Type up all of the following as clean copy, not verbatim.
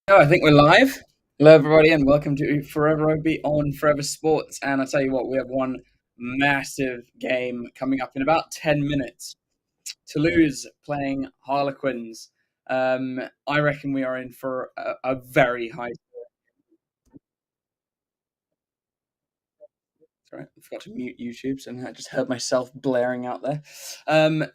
Oh, I think we're live. Hello, everybody, and welcome to Forever Rugby on Forever Sports. And I tell you what, we have one massive game coming up in about 10 minutes. Toulouse playing Harlequins. I reckon we are in for a very high. Sorry, I forgot to mute YouTube, so I just heard myself blaring out there. Um,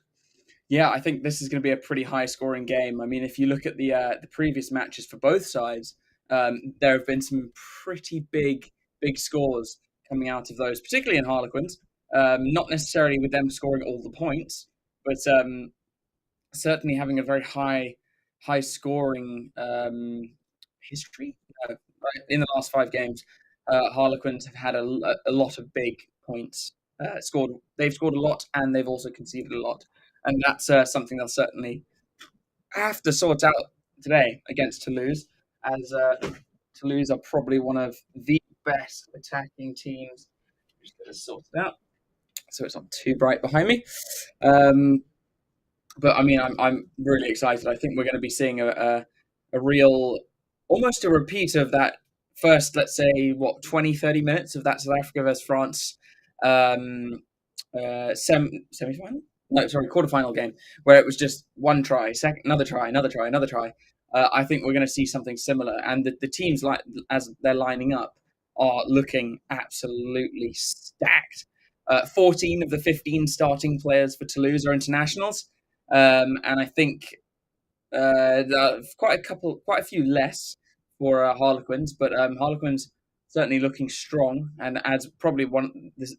Yeah, I think this is going to be a pretty high scoring game. I mean, if you look at the previous matches for both sides, there have been some pretty big scores coming out of those, particularly in Harlequins. Not necessarily with them scoring all the points, but certainly having a very high scoring history. Right, in the last 5 games, Harlequins have had a lot of big points scored. They've scored a lot, and they've also conceded a lot, and that's something they'll certainly have to sort out today against Toulouse, as Toulouse are probably one of the best attacking teams. Just get this sorted out so it's not too bright behind me. Um, but I mean, I'm really excited. I think we're going to be seeing a real, almost a repeat of that first, let's say, what, 20-30 minutes of that South Africa versus France um, semi-final? No, sorry, quarterfinal game, where it was just one try, second, another try, another try, another try. I think we're going to see something similar, and the teams, like as they're lining up, are looking absolutely stacked. 14 of the 15 starting players for Toulouse are internationals, and I think quite a few less for Harlequins, but Harlequins certainly looking strong and as probably one the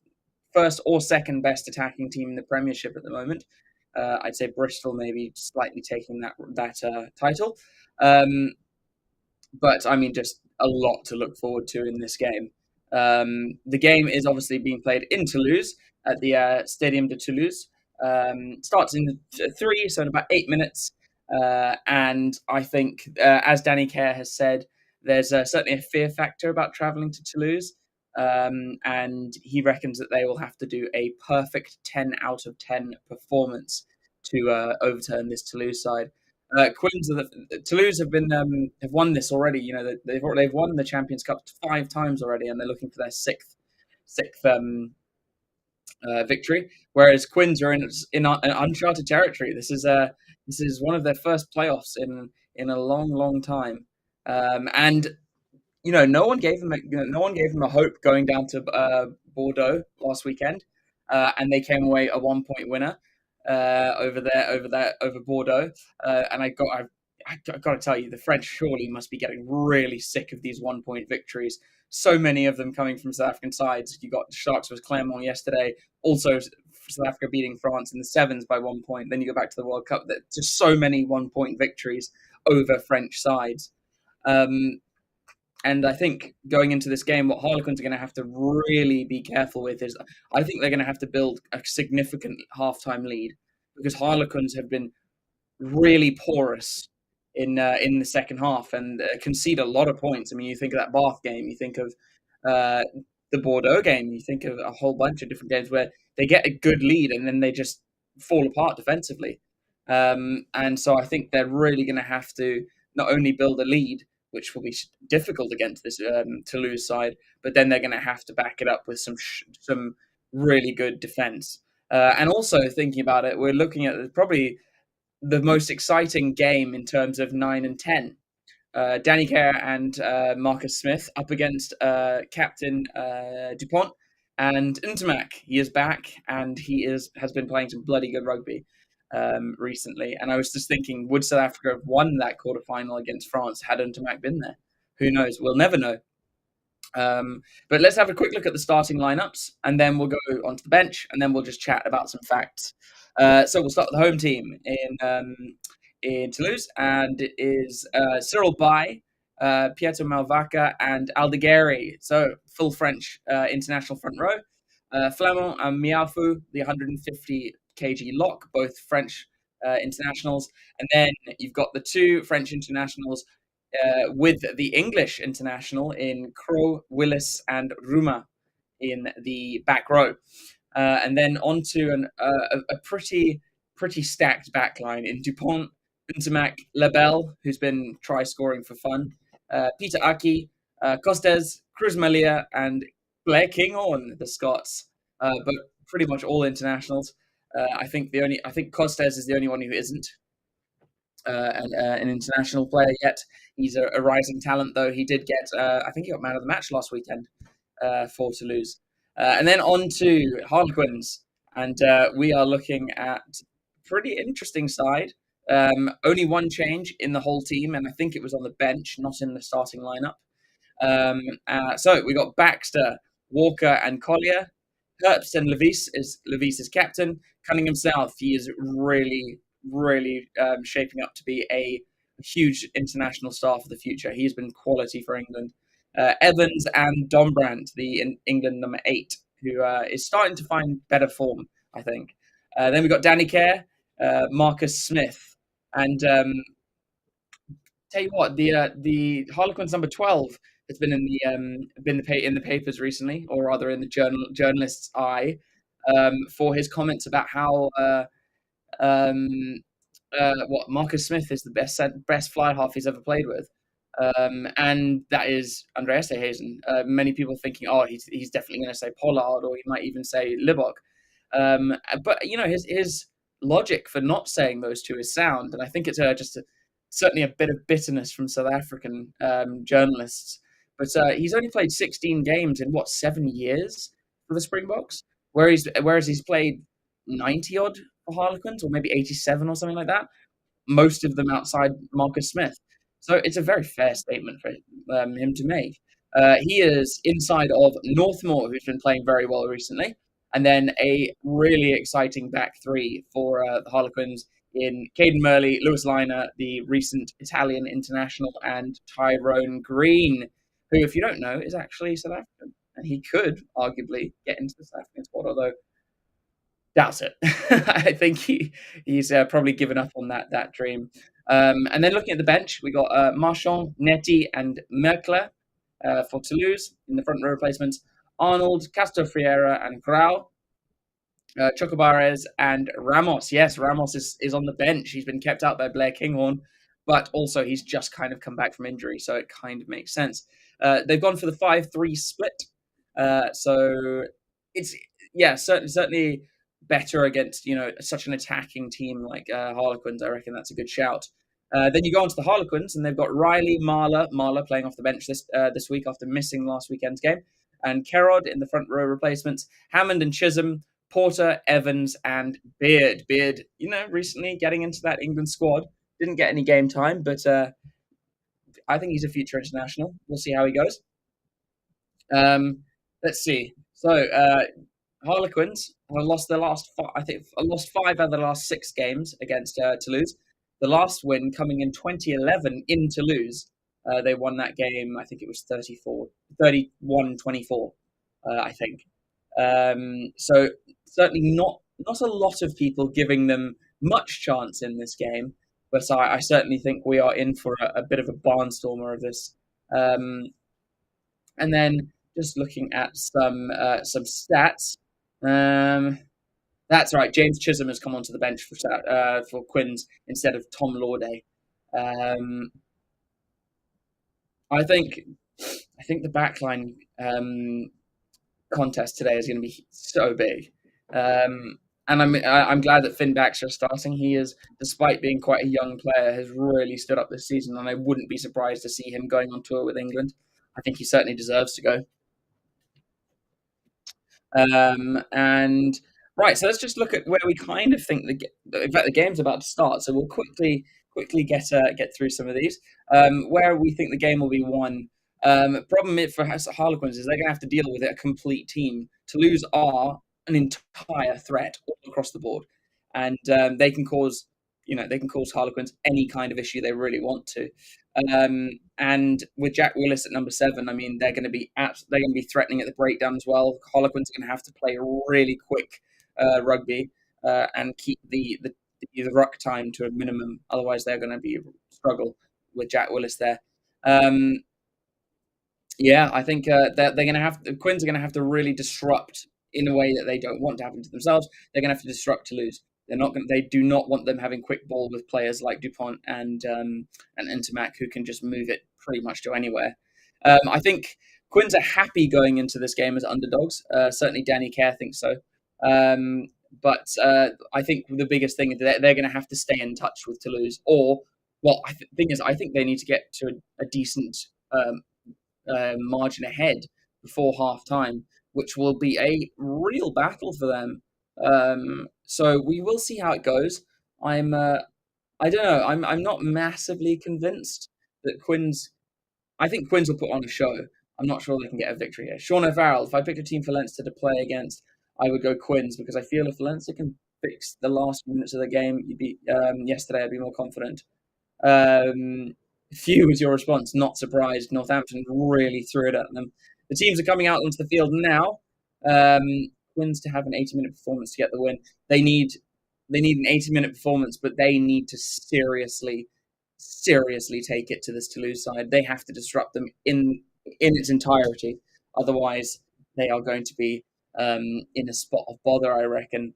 first or second best attacking team in the Premiership at the moment. I'd say Bristol maybe slightly taking that title, um, but I mean just a lot to look forward to in this game. The game is obviously being played in Toulouse at the Stadium de Toulouse. Starts in 3, so in about 8 minutes. And I think, as Danny Kerr has said, there's certainly a fear factor about travelling to Toulouse. And he reckons that they will have to do a perfect 10 out of 10 performance to overturn this Toulouse side. Quins, Toulouse have won this already. You know, they've won the Champions Cup 5 times already, and they're looking for their sixth victory. Whereas Quins are in uncharted territory. This is one of their first playoffs in a long time, and no one gave them a hope going down to Bordeaux last weekend, and they came away a 1 point winner over Bordeaux. And I got to tell you, the French surely must be getting really sick of these 1 point victories. So many of them coming from South African sides. You got Sharks with Clermont yesterday. Also, South Africa beating France in the sevens by 1 point. Then you go back to the World Cup. Just so many 1 point victories over French sides. Um, and I think going into this game, what Harlequins are going to have to really be careful with is I think they're going to have to build a significant halftime lead, because Harlequins have been really porous in the second half and concede a lot of points. I mean, you think of that Bath game, you think of uh, the Bordeaux game, you think of a whole bunch of different games where they get a good lead and then they just fall apart defensively. And so I think they're really going to have to not only build a lead, which will be difficult against this Toulouse side, but then they're going to have to back it up with some really good defense. And also thinking about it, we're looking at probably the most exciting game in terms of 9 and 10. Danny Kerr and Marcus Smith up against Captain Dupont and Intermac. He is back and has been playing some bloody good rugby recently. And I was just thinking, would South Africa have won that quarterfinal against France had Intermac been there? Who knows? We'll never know. But let's have a quick look at the starting lineups, and then we'll go onto the bench, and then we'll just chat about some facts. So we'll start with the home team in Toulouse, and it is Cyril Bay, Pietro Malvaca, and Aldeguerri. So full French international front row. Flamand and Miafu, the 150 kg lock, both French internationals, and then you've got the two French internationals with the English international in Crow, Willis, and Ruma in the back row. And then onto a pretty stacked backline in Dupont, Ntamak Lebel, who's been try scoring for fun, Peter Aki, Costes, Cruz Malia, and Blair Kinghorn, the Scots, but pretty much all internationals. I think Costes is the only one who isn't an international player yet. He's a rising talent, though. He did get, I think he got man of the match last weekend for Toulouse. And then on to Harlequins. And we are looking at a pretty interesting side. Only one change in the whole team, and I think it was on the bench, not in the starting lineup. So we got Baxter, Walker, and Collier. Herbst and Levis is captain. Cunningham South, he is really shaping up to be a huge international star for the future. He's been quality for England. Evans and Dombrandt, the England number 8, who is starting to find better form, I think. Then we got Danny Kerr, Marcus Smith, and tell you what, the Harlequins number 12 has been in the papers recently, or rather in the journalist's eye, for his comments about how um, what Marcus Smith is the best fly half he's ever played with, and that is Andreas Hazen. Many people thinking, oh, he's definitely going to say Pollard, or he might even say Libok. But you know, his logic for not saying those two is sound, and I think it's certainly a bit of bitterness from South African journalists. But he's only played 16 games in what 7 years for the Springboks, whereas he's played 90 odd for Harlequins, or maybe 87 or something like that. Most of them outside Marcus Smith. So it's a very fair statement for him to make. He is inside of Northmore, who's been playing very well recently, and then a really exciting back three for the Harlequins in Caden Murley, Lewis Liner, the recent Italian international, and Tyrone Green, who, if you don't know, is actually South African. And he could arguably get into the South African squad, although doubts it. I think he's probably given up on that dream. And then looking at the bench, we got Marchand, Netty, and Merkle for Toulouse in the front row replacements. Arnold, Castro Freire, and Grau. Chocobares and Ramos. Yes, Ramos is on the bench. He's been kept out by Blair Kinghorn, but also he's just kind of come back from injury, so it kind of makes sense. They've gone for the 5-3 split. So it's, yeah, certainly better against, you know, such an attacking team like Harlequins. I reckon that's a good shout. Then you go on to the Harlequins, and they've got Riley, Marler playing off the bench this week after missing last weekend's game, and Kerrod in the front row replacements. Hammond and Chisholm, Porter, Evans, and Beard. Beard, you know, recently getting into that England squad. Didn't get any game time, but I think he's a future international. We'll see how he goes. Let's see. So Harlequins have lost their last I think lost 5 out of the last 6 games against Toulouse. The last win coming in 2011 in Toulouse. They won that game, I think it was 31-24, I think. So certainly not a lot of people giving them much chance in this game, but I certainly think we are in for a bit of a barnstormer of this. And then just looking at some stats. That's right. James Chisholm has come onto the bench for Quins instead of Tom Lauday. I think the backline contest today is going to be so big, and I'm glad that Finn Baxter is starting. He is, despite being quite a young player, has really stood up this season, and I wouldn't be surprised to see him going on tour with England. I think he certainly deserves to go. And right, so let's just look at where we kind of think in fact the game's about to start. So we'll quickly get through some of these. Where we think the game will be won. Problem for Harlequins is they're going to have to deal with a complete team. Toulouse are an entire threat all across the board, and they can cause Harlequins any kind of issue they really want to. And with Jack Willis at number 7, I mean they're going to be threatening at the breakdown as well. Harlequins are going to have to play really quick rugby and keep the ruck time to a minimum. Otherwise, they're going to be struggle with Jack Willis there. Yeah, I think they're going to have the Quins are going to have to really disrupt in a way that they don't want to happen to themselves. They're going to have to disrupt Toulouse. They do not want them having quick ball with players like Dupont and Intermac who can just move it pretty much to anywhere. I think Quins are happy going into this game as underdogs. Certainly, Danny Kerr thinks so. But I think the biggest thing is that they're going to have to stay in touch with Toulouse, or well, thing is, I think they need to get to a decent margin ahead before half time, which will be a real battle for them. So we will see how it goes. I don't know. I'm not massively convinced that Quins. I think Quins will put on a show. I'm not sure they can get a victory here. Sean O'Farrell, if I picked a team for Leinster to play against, I would go Quins because I feel if Leinster can fix the last minutes of the game yesterday, I'd be more confident. Few was your response. Not surprised. Northampton really threw it at them. The teams are coming out onto the field now. Quins to have an 80-minute performance to get the win. They need an 80-minute performance, but they need to seriously take it to this Toulouse side. They have to disrupt them in its entirety. Otherwise, they are going to be in a spot of bother, I reckon.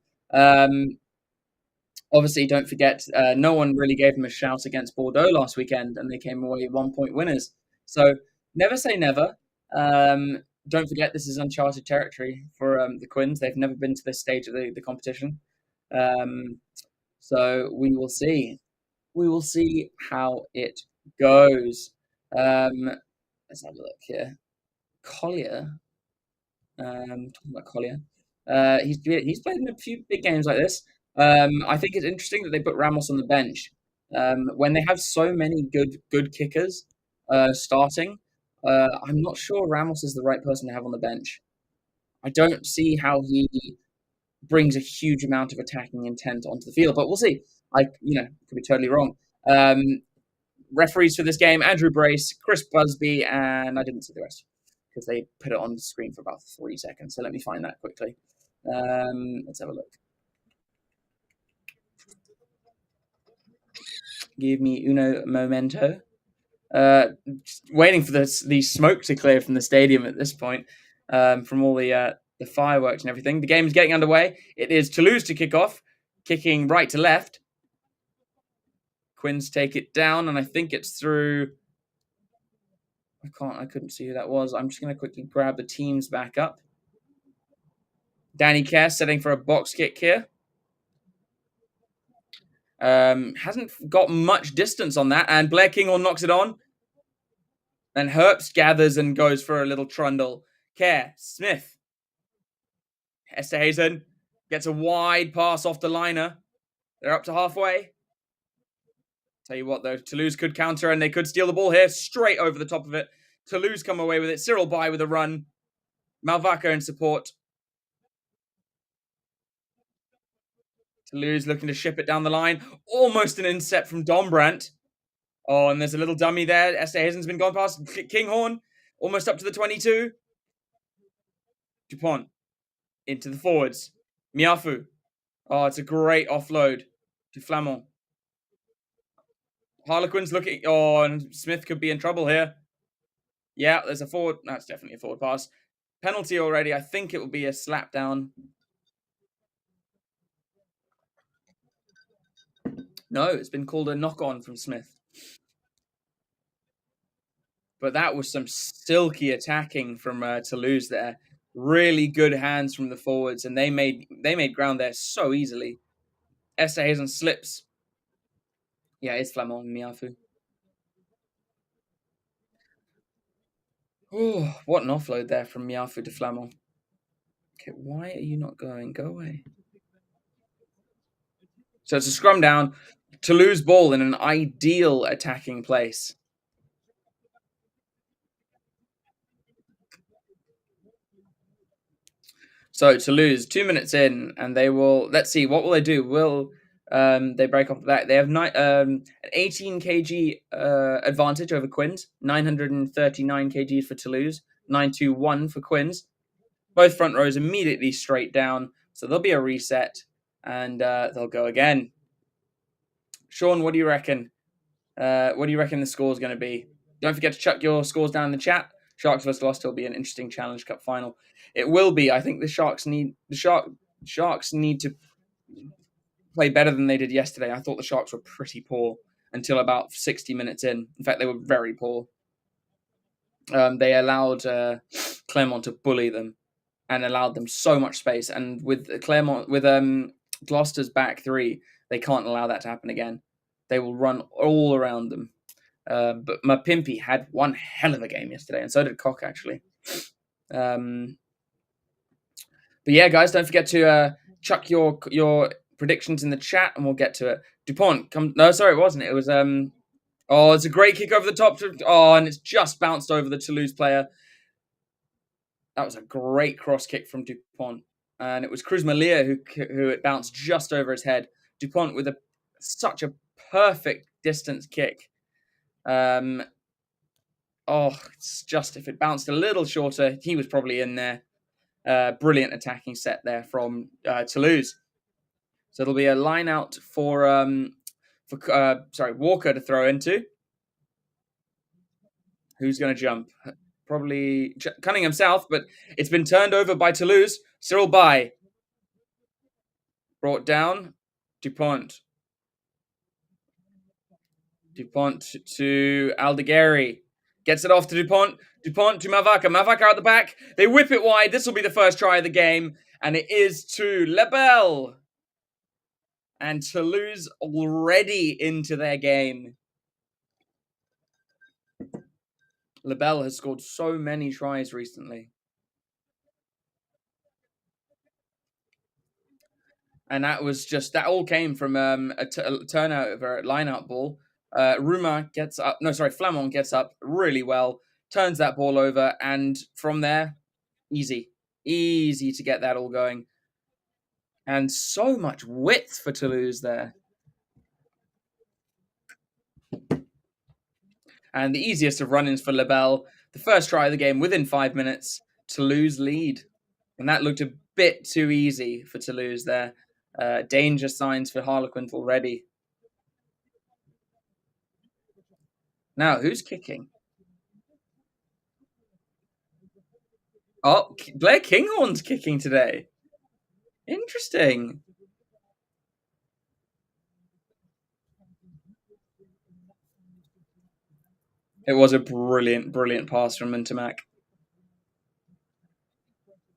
Obviously, don't forget, no one really gave them a shout against Bordeaux last weekend, and they came away 1-point winners. So never say never. Don't forget, this is uncharted territory for the Quins. They've never been to this stage of the competition. So we will see. We will see how it goes. Let's have a look here. Collier. Talking about Collier. He's played in a few big games like this. I think it's interesting that they put Ramos on the bench. When they have so many good kickers starting, I'm not sure Ramos is the right person to have on the bench. I don't see how he brings a huge amount of attacking intent onto the field, but we'll see. I could be totally wrong. Referees for this game: Andrew Brace, Chris Busby, and I didn't see the rest because they put it on the screen for about 3 seconds. So let me find that quickly. Let's have a look. Give me uno momento. Just waiting for the smoke to clear from the stadium at this point, from all the fireworks and everything. The game is getting underway. It is Toulouse to kick off, kicking right to left. Quins take it down, and I think it's through. I couldn't see who that was. I'm just going to quickly grab the teams back up. Danny Kerr setting for a box kick here. Hasn't got much distance on that, and Blair Kinghorn knocks it on. And Herbst gathers and goes for a little trundle. Kerr, Smith. Esterhazen gets a wide pass off the liner. They're up to halfway. Tell you what, though, Toulouse could counter and they could steal the ball here straight over the top of it. Toulouse come away with it. Cyril Bai with a run. Malvaca in support. Toulouse looking to ship it down the line. Almost an incept from Dombrandt. Oh, and there's a little dummy there. Esterhazen's been gone past. Kinghorn almost up to the 22. Dupont into the forwards. Miafu. Oh, it's a great offload to Flamand. Harlequins looking. Oh, and Smith could be in trouble here. Yeah, there's a forward. That's definitely a forward pass. Penalty already. I think it will be a slap down. No, it's been called a knock on from Smith. But that was some silky attacking from Toulouse there. Really good hands from the forwards, and they made ground there so easily. Esterhazen slips. Yeah, it's Flamand and Miafu. Oh, what an offload there from Miafu to Flamand. Okay, why are you not going? Go away. So it's a scrum down. Toulouse ball in an ideal attacking place. So Toulouse, 2 minutes in, and they will. Let's see, what will they do? Will they break off the back? They have an 18 kg advantage over Quins. 939 kg for Toulouse. 921 for Quins. Both front rows immediately straight down. So there'll be a reset, and they'll go again. Sean, what do you reckon? What do you reckon the score is going to be? Don't forget to chuck your scores down in the chat. Sharks vs Lost will be an interesting Challenge Cup final. It will be. I think the Sharks need to. play better than they did yesterday. I thought the Sharks were pretty poor until about 60 minutes in. In fact, they were very poor. They allowed Clermont to bully them and allowed them so much space. And with Clermont, with Gloucester's back three, they can't allow that to happen again. They will run all around them. But Mapimpi had one hell of a game yesterday, and so did Koch, actually. But yeah, guys, don't forget to chuck your predictions in the chat, and we'll get to it. Dupont, come. No, sorry, it wasn't. It was Oh, it's a great kick over the top. Oh, and it's just bounced over the Toulouse player. That was a great cross kick from Dupont, and it was Cruz Malia who it bounced just over his head. Dupont with such a perfect distance kick. It's just if it bounced a little shorter, he was probably in there. Brilliant attacking set there from Toulouse. So it'll be a line out for Walker to throw into. Who's going to jump? Probably Cunningham South, but it's been turned over by Toulouse. Cyril Bay brought down. Dupont to Aldegheri. Gets it off to Dupont. Dupont to Mavaka. Mavaka at the back. They whip it wide. This will be the first try of the game. And it is to Lebel. And Toulouse already into their game. Lebel has scored so many tries recently. And that all came from a turnover line-out ball. Flamand gets up really well, turns that ball over, and from there, easy to get that all going. And so much width for Toulouse there. And the easiest of run-ins for Lebel. The first try of the game within 5 minutes. Toulouse lead. And that looked a bit too easy for Toulouse there. Danger signs for Harlequins already. Now, who's kicking? Oh, Blair Kinghorn's kicking today. Interesting. It was a brilliant pass from Mintermac.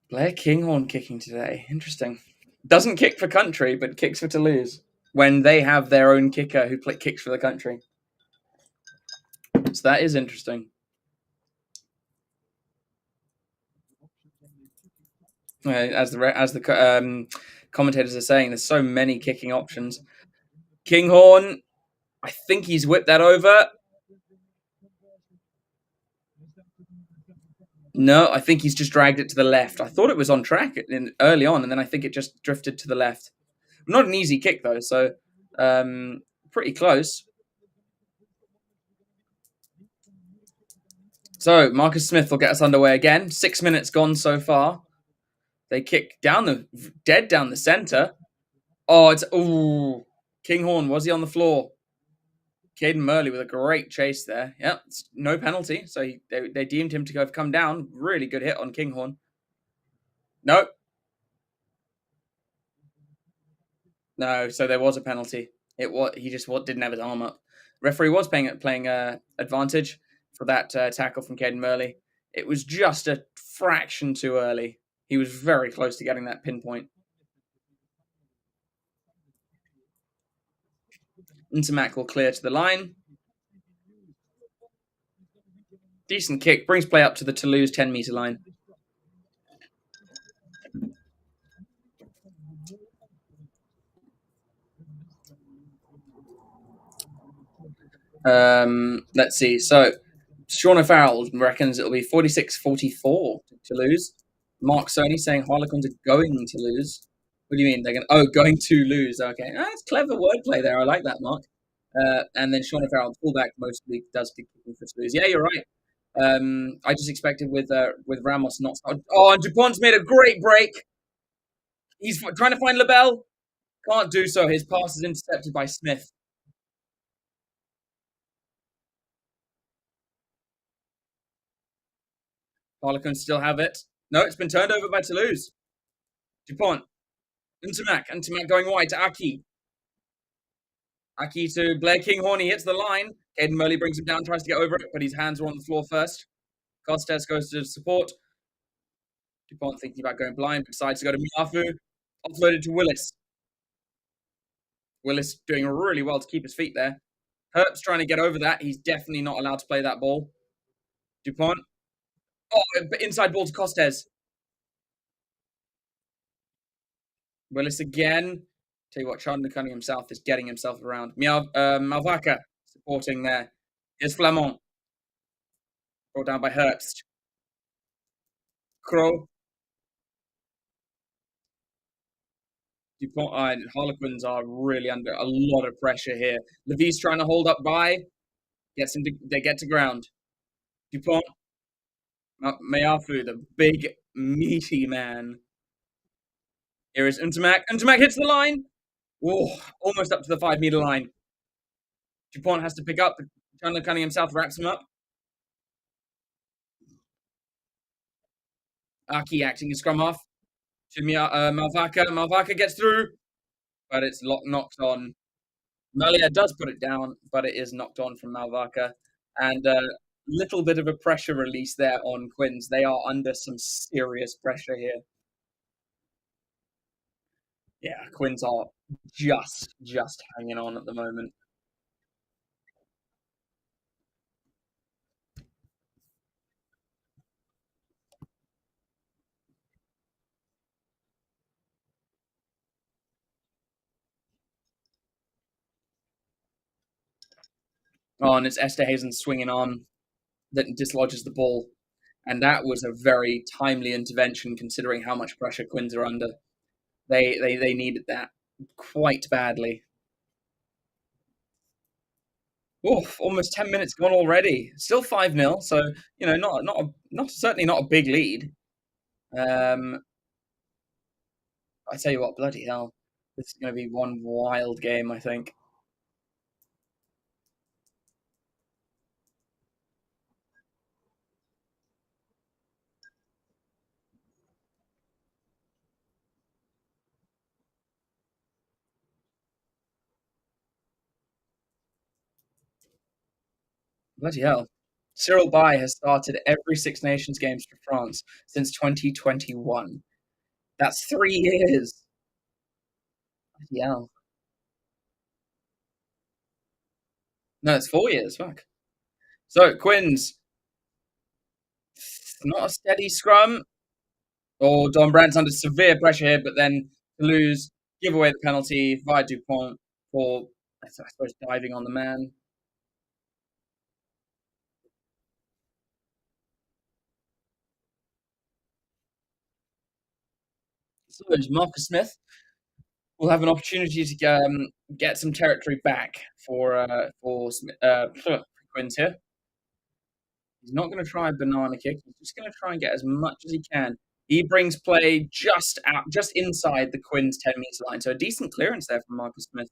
Blair Kinghorn kicking today. Interesting. Doesn't kick for country, but kicks for Toulouse when they have their own kicker who kicks for the country. So that is interesting. As the commentators are saying, there's so many kicking options. Kinghorn, I think he's whipped that over. No, I think he's just dragged it to the left. I thought it was on track early on, and then I think it just drifted to the left. Not an easy kick, though, so pretty close. So Marcus Smith will get us underway again. 6 minutes gone so far. They kick dead down the centre. Kinghorn, was he on the floor? Caden Murley with a great chase there. Yep, no penalty. So they deemed him to have come down. Really good hit on Kinghorn. No. No, so there was a penalty. He just didn't have his arm up. Referee was playing advantage for that tackle from Caden Murley. It was just a fraction too early. He was very close to getting that pinpoint. Intermac will clear to the line. Decent kick. Brings play up to the Toulouse 10-meter line. Let's see. So, Sean O'Farrell reckons it'll be 46-44 to Toulouse. Mark Sony saying Harlequins are going to lose. What do you mean? They're going to lose. Okay. That's clever wordplay there. I like that, Mark. And then Sean O'Farrell, fullback, mostly does kick for Toulouse. Yeah, you're right. I just expected with Ramos not. Oh, and Dupont's made a great break. He's trying to find Lebel. Can't do so. His pass is intercepted by Smith. Harlequins still have it. No, it's been turned over by Toulouse. Dupont. Intermac going wide to Aki. Aki to Blair King Horny hits the line. Caden Murley brings him down, tries to get over it, but his hands are on the floor first. Costes goes to support. DuPont thinking about going blind, decides to go to Miafu. Offloaded to Willis. Willis doing really well to keep his feet there. Herp's trying to get over that. He's definitely not allowed to play that ball. DuPont. Oh, inside ball to Costes. Willis again. Tell you what, Chandler Cunningham South is getting himself around. Malvaca supporting there. Here's Flamand. Brought down by Herbst. Crow. DuPont and Harlequins are really under a lot of pressure here. Levy's trying to hold up by. They get to ground. DuPont. Meafu, the big, meaty man. Here is Untamak. Untamak hits the line. Oh, almost up to the 5-meter line. DuPont has to pick up. Chandler Cunningham South wraps him up. Aki acting as scrum half. To Malvaca. Malvaca gets through, but it's knocked on. Malia does put it down, but it is knocked on from Malvaca. And a little bit of a pressure release there on Quins. They are under some serious pressure here. Yeah, Quins are just hanging on at the moment. Oh, and it's Esterhazen swinging on that dislodges the ball. And that was a very timely intervention considering how much pressure Quins are under. They needed that quite badly. Oof, almost 10 minutes gone already. Still 5-0, so you know, certainly not a big lead. I tell you what, bloody hell, this is going to be one wild game, I think. Bloody hell. Cyril Bay has started every Six Nations games for France since 2021. That's 3 years. Bloody hell. No, it's 4 years. Fuck. So, Quins. Not a steady scrum. Oh, Don Brandt's under severe pressure here, but then Toulouse give away the penalty via DuPont for, I suppose, diving on the man. So Marcus Smith will have an opportunity to get some territory back for Quins here. He's not going to try a banana kick. He's just going to try and get as much as he can. He brings play just inside the Quins 10-meter line. So a decent clearance there from Marcus Smith.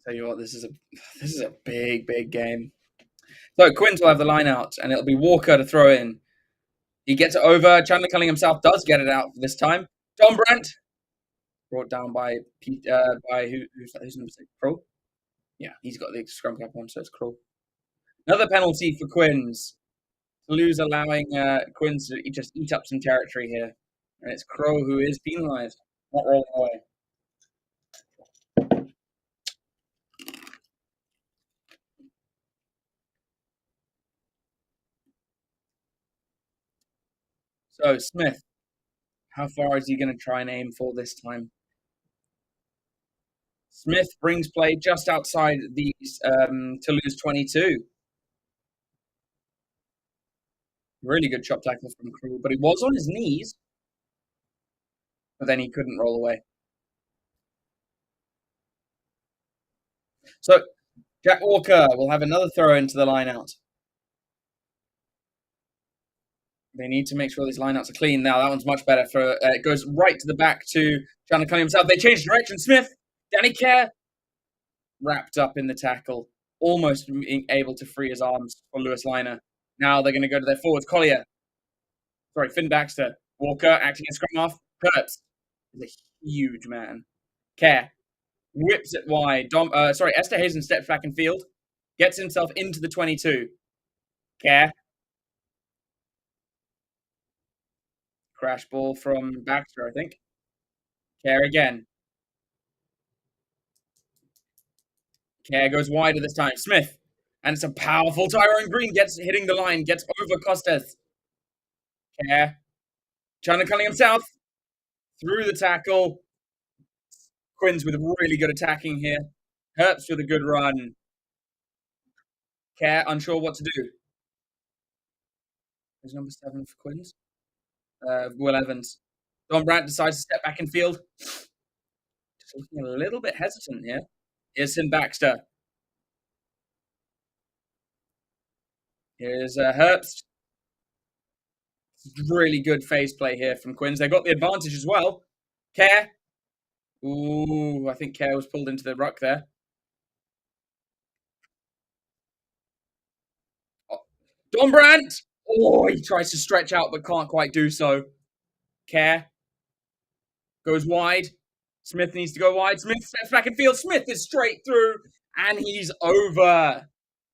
Tell you what, this is a big game. So Quins will have the line out, and it'll be Walker to throw in. He gets it over. Chandler Cunningham himself does get it out this time. Don Brandt brought down by who's number 6? Crow. Yeah, he's got the scrum cap on, so it's Crow. Another penalty for Quins. Toulouse allowing Quins to just eat up some territory here, and it's Crow who is penalised, not rolling away. So Smith, how far is he going to try and aim for this time? Smith brings play just outside the Toulouse 22. Really good chop tackle from Crew, but he was on his knees, but then he couldn't roll away. So Jack Walker will have another throw into the line out. They need to make sure these lineouts are clean. Now that one's much better. It goes right to the back to Chandler Cunningham himself. They change direction. Smith, Danny Kerr, wrapped up in the tackle. almost being able to free his arms for Lewis Liner. Now they're going to go to their forwards. Collier, sorry, Finn Baxter. Walker acting as scrum half. Kurtz is a huge man. Kerr whips it wide. Esterhazen steps back in field, gets himself into the 22. Kerr. Crash ball from Baxter, I think. Kerr again. Kerr goes wider this time. Smith. And it's a powerful Tyrone Green hitting the line, gets over Costes. Kerr. Trying to Cunningham South. Through the tackle. Quins with really good attacking here. Herbst with a good run. Kerr unsure what to do. Who's number 7 for Quins? Will Evans. Don Brandt decides to step back in field. Just looking a little bit hesitant here. Here's Finn Baxter. Here's Herbst. Really good phase play here from Quins. They got the advantage as well. Kerr. Ooh, I think Kerr was pulled into the ruck there. Oh, Don Brandt. Oh, he tries to stretch out but can't quite do so. Kerr goes wide. Smith needs to go wide. Smith steps back in field. Smith is straight through and he's over.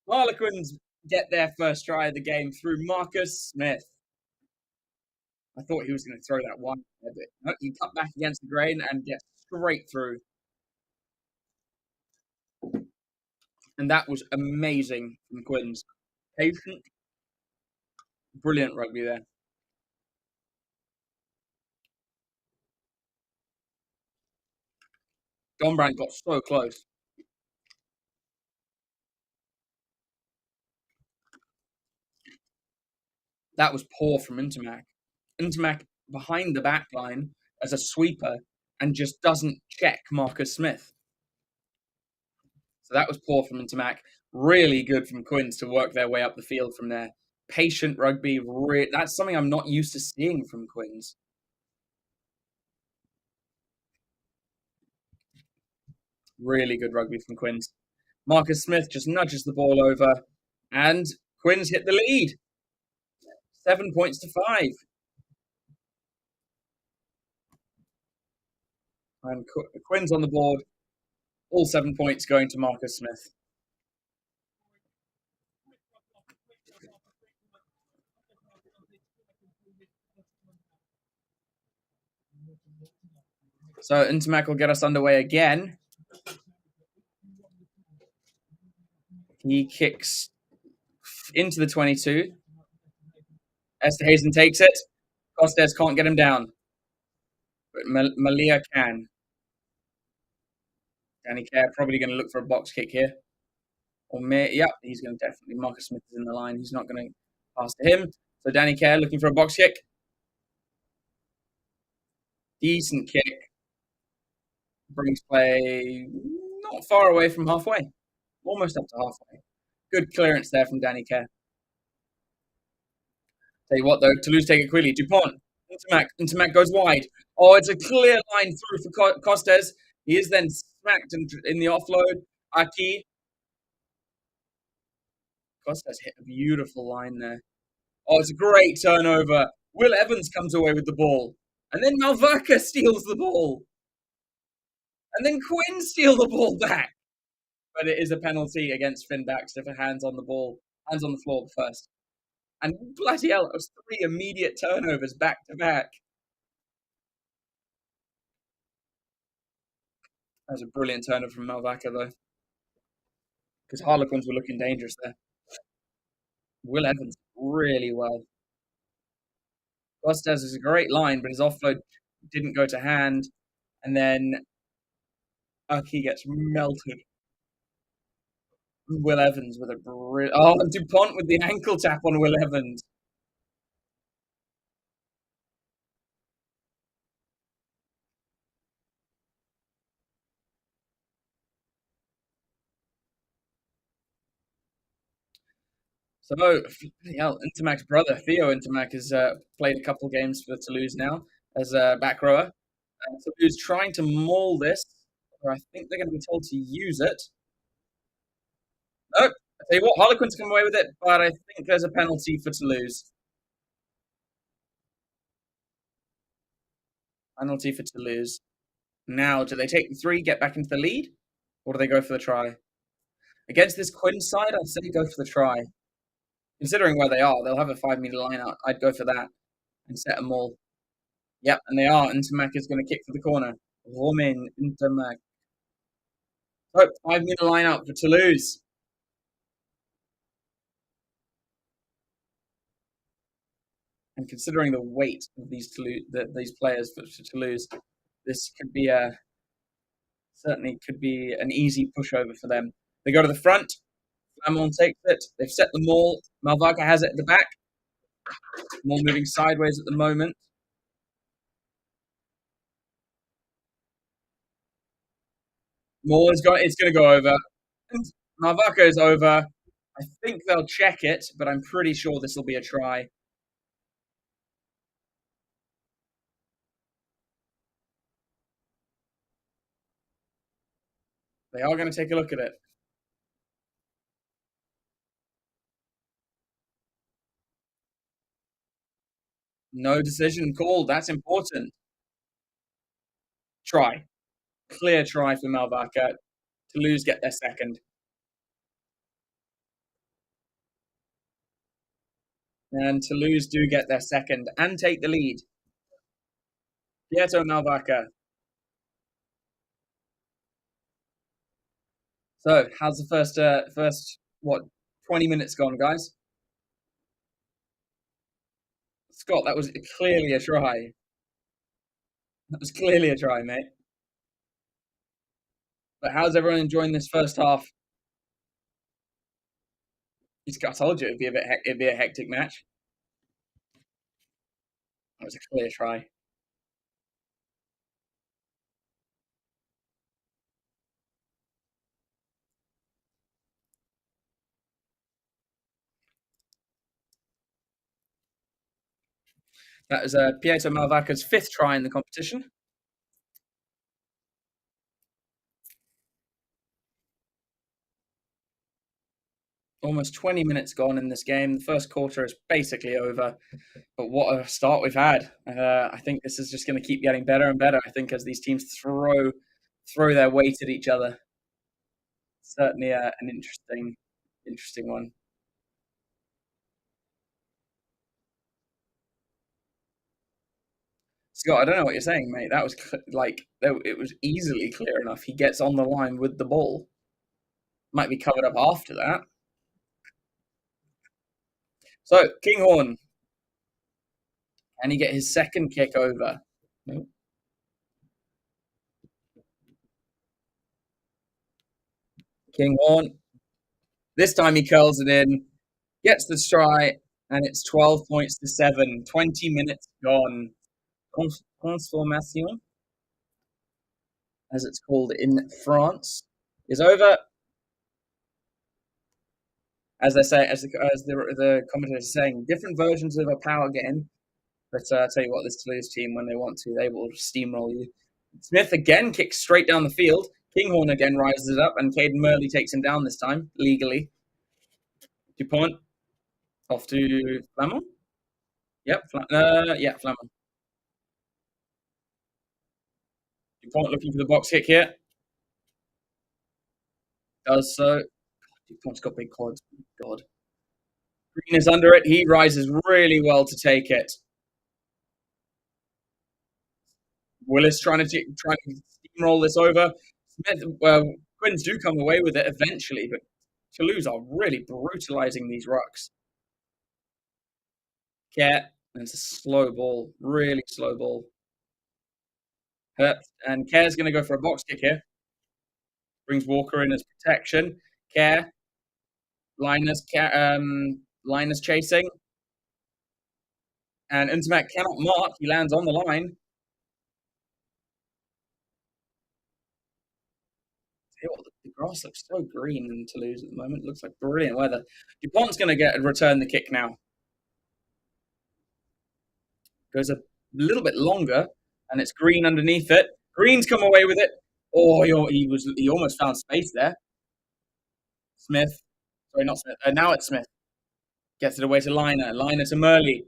Harlequins get their first try of the game through Marcus Smith. I thought he was going to throw that one a bit. No, he cut back against the grain and gets straight through. And that was amazing from Quins. Patient, brilliant rugby there. Don Brandt got so close. That was poor from Intermac. Intermac behind the back line as a sweeper and just doesn't check Marcus Smith. So that was poor from Intermac. Really good from Quins to work their way up the field from there. Patient rugby. That's something I'm not used to seeing from Quins. Really good rugby from Quins. Marcus Smith just nudges the ball over, and Quins hit the lead. 7 points to 5. And Quins on the board. All 7 points going to Marcus Smith. So Intermac will get us underway again. He kicks into the 22. Esterhazen takes it. Costes can't get him down. But Malia can. Danny Kerr probably going to look for a box kick here. Or yep, he's going to definitely. Marcus Smith is in the line. He's not going to pass to him. So Danny Kerr looking for a box kick. Decent kick. Brings play not far away from halfway. Almost up to halfway. Good clearance there from Danny Kerr. Tell you what, though, Toulouse take it quickly. Dupont, Intermac goes wide. Oh, it's a clear line through for Costes. He is then smacked in the offload. Aki. Costes hit a beautiful line there. Oh, it's a great turnover. Will Evans comes away with the ball. And then Malverka steals the ball. And then Quinn steal the ball back. But it is a penalty against Finn Baxter for hands on the ball. Hands on the floor first. And bloody hell, it was 3 immediate turnovers back to back. That was a brilliant turnover from Malverka, though. Because Harlequins were looking dangerous there. Will Evans really well. Costes is a great line, but his offload didn't go to hand. And then Aki gets melted. Will Evans with a Dupont with the ankle tap on Will Evans. So, Intermac's brother, Theo Intermac, has played a couple games for Toulouse now as a back rower. Toulouse trying to maul this, or I think they're going to be told to use it. Oh, I tell you what, Harlequins come away with it, but I think there's a penalty for Toulouse. Penalty for Toulouse. Now, do they take the 3, get back into the lead, or do they go for the try? Against this Quins side, I'd say go for the try. Considering where they are, they'll have a 5-meter line out. I'd go for that and set them all. Yep, and they are. Intermac is going to kick for the corner. Romain Intermac. Oh, 5-meter line out for Toulouse. And considering the weight of these players for Toulouse, this could be certainly could be an easy pushover for them. They go to the front. Flamand takes it. They've set the maul. Malvaca has it at the back. Maul moving sideways at the moment. Maul is going. It's going to go over. And Malvaca is over. I think they'll check it, but I'm pretty sure this will be a try. They are going to take a look at it. No decision called. That's important. Try. Clear try for Malvaca. Toulouse get their second. And Toulouse do get their second and take the lead. Pietro Malvaca. So, how's the first 20 minutes gone, guys? Scott, that was clearly a try. That was clearly a try, mate. But how's everyone enjoying this first half? I told you it'd be a hectic match. That was a clear try. That was Pietro Malvaca's 5th try in the competition. Almost 20 minutes gone in this game. The first quarter is basically over. But what a start we've had. I think this is just going to keep getting better and better, I think, as these teams throw their weight at each other. Certainly an interesting one. Scott, I don't know what you're saying, mate. That was it was easily clear enough. He gets on the line with the ball. Might be covered up after that. So, Kinghorn. Can he get his second kick over? Nope. Kinghorn. This time he curls it in, gets the try, and it's 12 points to 7. 20 minutes gone. Transformation, as it's called in France, is over. As they say, as the commentators are saying, different versions of a power game. But I tell you what, this Toulouse team, when they want to, they will steamroll you. Smith again kicks straight down the field. Kinghorn again rises it up, and Caden Murley takes him down this time, legally. Dupont off to Flamand. Yep, Flamand. Dupont looking for the box kick here. Does so. Dupont's got big quads. God. Green is under it. He rises really well to take it. Willis trying to steamroll this over. Smith, Quins do come away with it eventually, but Toulouse are really brutalizing these rucks. Care, and it's a slow ball, really slow ball. And Care's going to go for a box kick here. Brings Walker in as protection. Care, Linus chasing. And Intermac cannot mark. He lands on the line. The grass looks so green in Toulouse at the moment. It looks like brilliant weather. Dupont's going to return the kick now. Goes a little bit longer, and it's Green underneath it. Green's come away with it. Oh, he almost found space there. Smith Sorry, not Smith. Now it's Smith. Gets it away to Liner. Liner to Murley.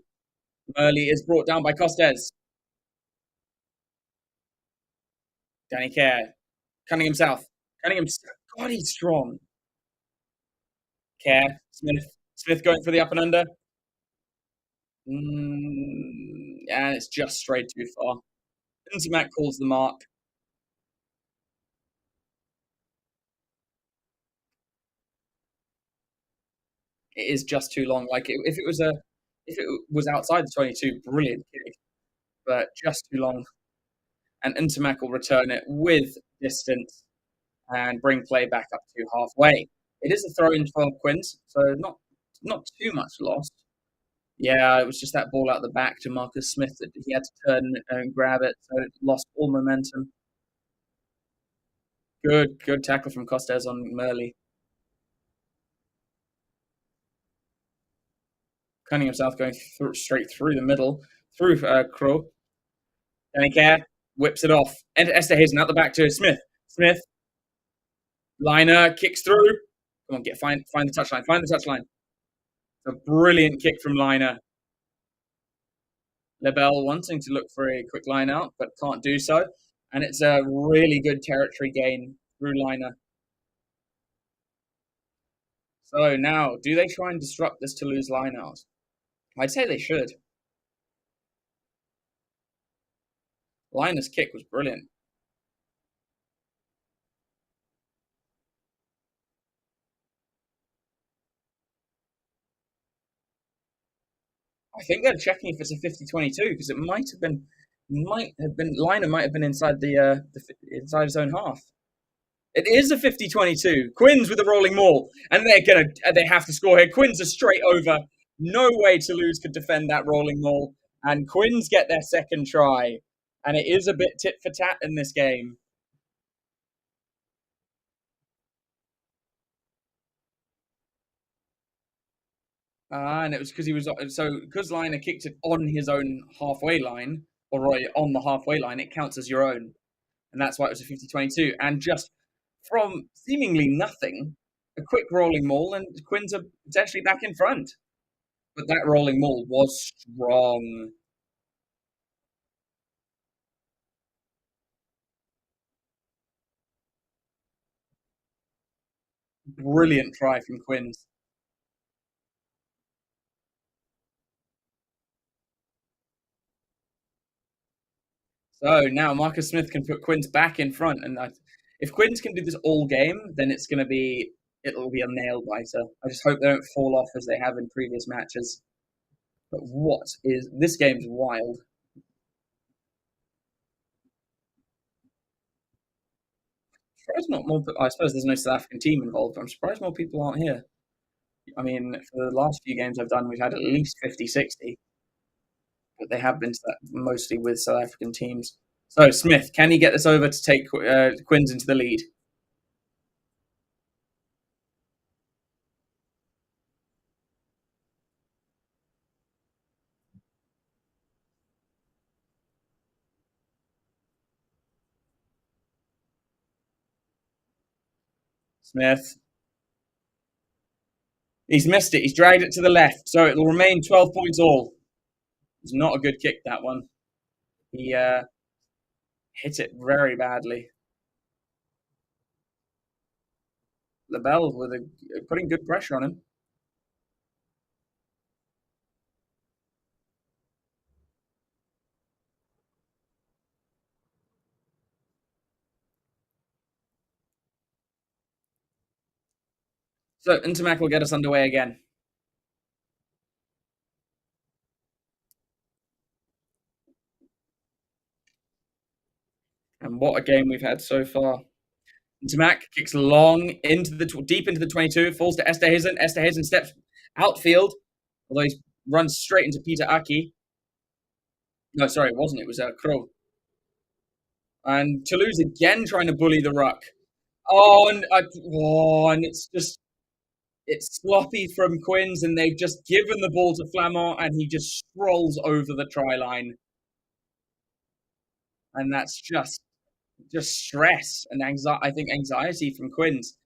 Murley is brought down by Costes. Danny Kerr. Cunningham South. Cunningham. God, he's strong. Kerr. Smith. Smith going for the up and under. And it's just straight too far. Lindsay Mack calls the mark. It is just too long. Like if it was outside the 22, brilliant kick, but just too long. And Intermac will return it with distance and bring play back up to halfway. It is a throw in for Quins, so not too much lost. Yeah, it was just that ball out the back to Marcus Smith that he had to turn and grab it, so it lost all momentum. Good tackle from Costes on Murley. Cunningham South going straight through the middle, through Crow. Danny Kerr whips it off. Enter Esterhazen out the back to Smith. Smith. Liner kicks through. Come on, find the touchline. Find the touchline. A brilliant kick from Liner. Lebel wanting to look for a quick line out, but can't do so. And it's a really good territory gain through Liner. So now, do they try and disrupt this Toulouse line out? I'd say they should. Liner's kick was brilliant. I think they're checking if it's a 50-22 because it might have been Liner might have been inside inside his own half. It is a 50-22. Quins with a rolling maul, and they have to score here. Quins are straight over. No way Toulouse could defend that rolling maul, and Quins get their second try, and it is a bit tit for tat in this game. And it was because Liner kicked it on his own halfway line, or right on the halfway line, it counts as your own, and that's why it was a 50-22. And just from seemingly nothing, a quick rolling maul, and Quins are potentially back in front. But that rolling maul was strong. Brilliant try from Quins. So now Marcus Smith can put Quins back in front, and if Quins can do this all game, then it'll be a nail biter. I just hope they don't fall off as they have in previous matches. But this game's wild. Surprised not more. I suppose there's no South African team involved. But I'm surprised more people aren't here. I mean, for the last few games I've done, we've had at least 50-60, but they have been mostly with South African teams. So Smith, can he get this over to take Quins into the lead? Smith. He's missed it. He's dragged it to the left, so it'll remain 12 points all. It's not a good kick, that one. He hit it very badly. Lebel putting good pressure on him. So Intermac will get us underway again. And what a game we've had so far. Intermac kicks long deep into the 22, falls to Esterhazen. Esterhazen steps outfield, although he runs straight into Peter Aki. No, sorry, it wasn't. It was Crow. And Toulouse again trying to bully the ruck. And it's sloppy from Quins, and they've just given the ball to Flamand, and he just strolls over the try line. And that's just stress and anxiety from Quins.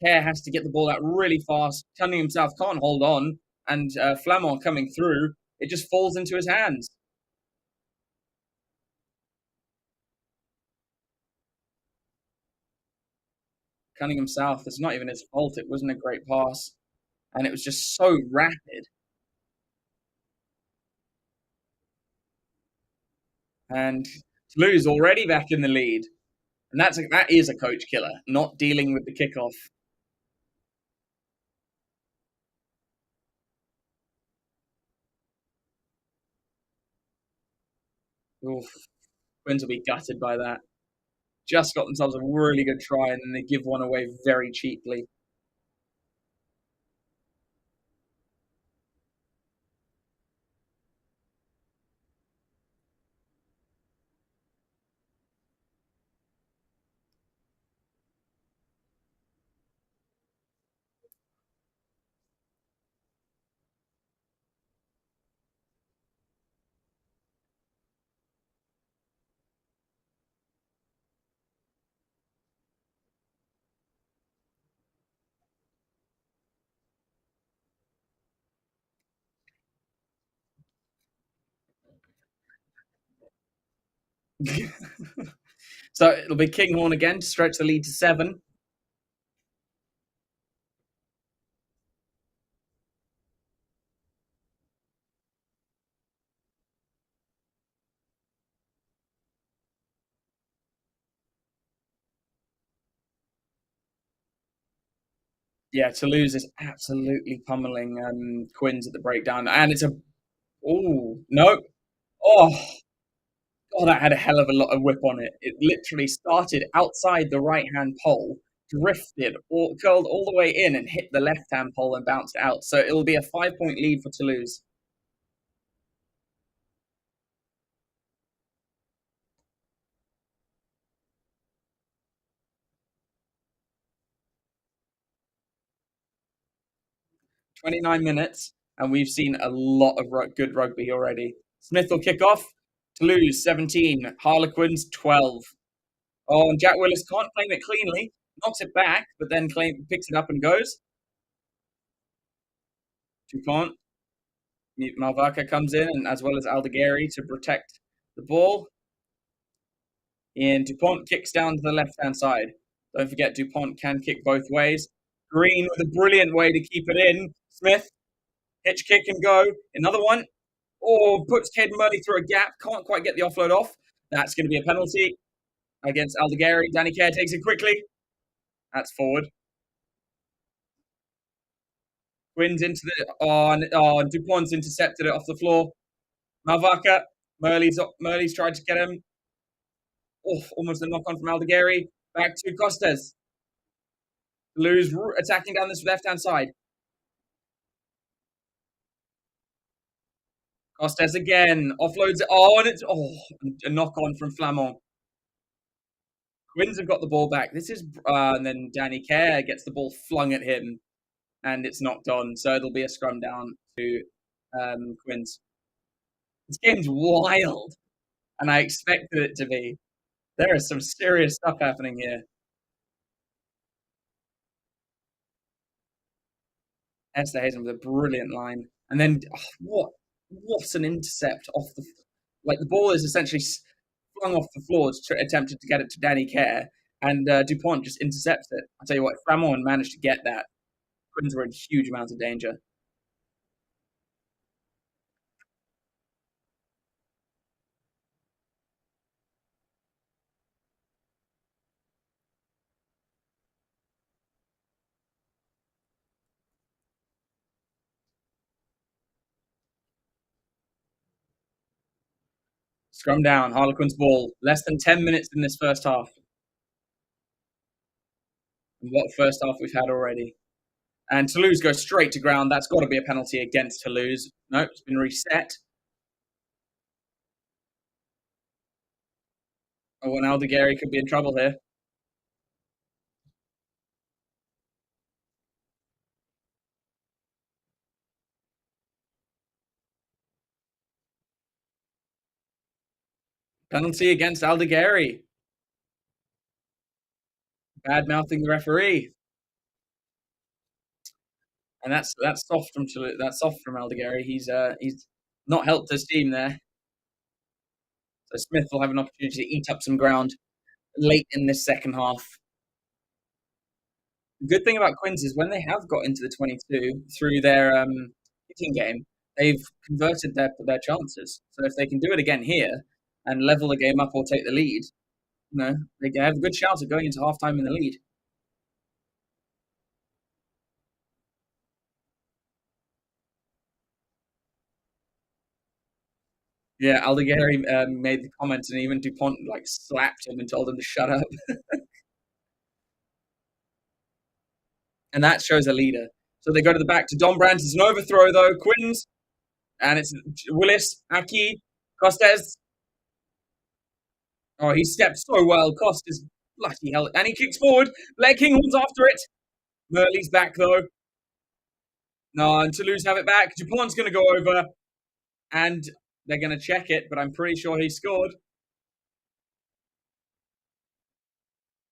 Kerr has to get the ball out really fast. Cunningham South can't hold on, and Flamand coming through, it just falls into his hands. Cunningham South, it's not even his fault. It wasn't a great pass, and it was just so rapid. And Toulouse already back in the lead, and that is a coach killer, not dealing with the kickoff. Oof, Quins will be gutted by that. Just got themselves a really good try, and then they give one away very cheaply. So it'll be Kinghorn again to stretch the lead to 7. Yeah, Toulouse is absolutely pummeling Quins at the breakdown, and it's a oh no, oh God, that had a hell of a lot of whip on it. It literally started outside the right hand pole, drifted, or curled all the way in, and hit the left hand pole and bounced out. So it'll be a 5 point lead for Toulouse. 29 minutes, and we've seen a lot of good rugby already. Smith will kick off. Toulouse 17, Harlequins 12. Oh, and Jack Willis can't claim it cleanly, knocks it back, but then picks it up and goes. Dupont, Malvaca comes in, and as well as Aldegheri to protect the ball. And Dupont kicks down to the left-hand side. Don't forget, Dupont can kick both ways. Green with a brilliant way to keep it in. Smith, hitch kick and go. Another one. Oh, puts Caden Murley through a gap. Can't quite get the offload off. That's going to be a penalty against Aldegheri. Danny Kerr takes it quickly. That's forward. Quins into the Dupont's intercepted it off the floor. Malvaca, Murley's tried to get him. Oh, almost a knock on from Aldegheri. Back to Costes. Toulouse attacking down this left hand side. Costes again offloads it. Oh, and it's a knock on from Flamand. Quins have got the ball back. This is and then Danny Kerr gets the ball flung at him, and it's knocked on. So it'll be a scrum down to Quins. This game's wild, and I expected it to be. There is some serious stuff happening here. Esther Hazen with a brilliant line, and then what an intercept off the the ball is essentially flung off the floor, attempted to get it to Danny Kerr, and Dupont just intercepts it. I tell you what, if Flamand managed to get that, Quins were in huge amounts of danger. Scrum down, Harlequins ball. Less than 10 minutes in this first half. And what first half we've had already. And Toulouse goes straight to ground. That's got to be a penalty against Toulouse. No, it's been reset. Oh, and Aldegheri could be in trouble here. Penalty against Aldegheri. Bad mouthing the referee. And that's soft from that's soft from Aldegheri. He's not helped his team there. So Smith will have an opportunity to eat up some ground late in this second half. The good thing about Quins is when they have got into the 22 through their kicking game, they've converted their chances. So if they can do it again here and level the game up or take the lead, they have a good chance of going into halftime in the lead. Yeah, Aldegheri made the comment, and even Dupont slapped him and told him to shut up. And that shows a leader. So they go to the back to Don Brandt. It's an overthrow though. Quins, and it's Willis, Aki, Costes. Oh, he steps so well. Costes, bloody hell, and he kicks forward. Blair Kinghorn's after it. Murley's back though. No, and Toulouse have it back. Dupont's going to go over, and they're going to check it, but I'm pretty sure he scored.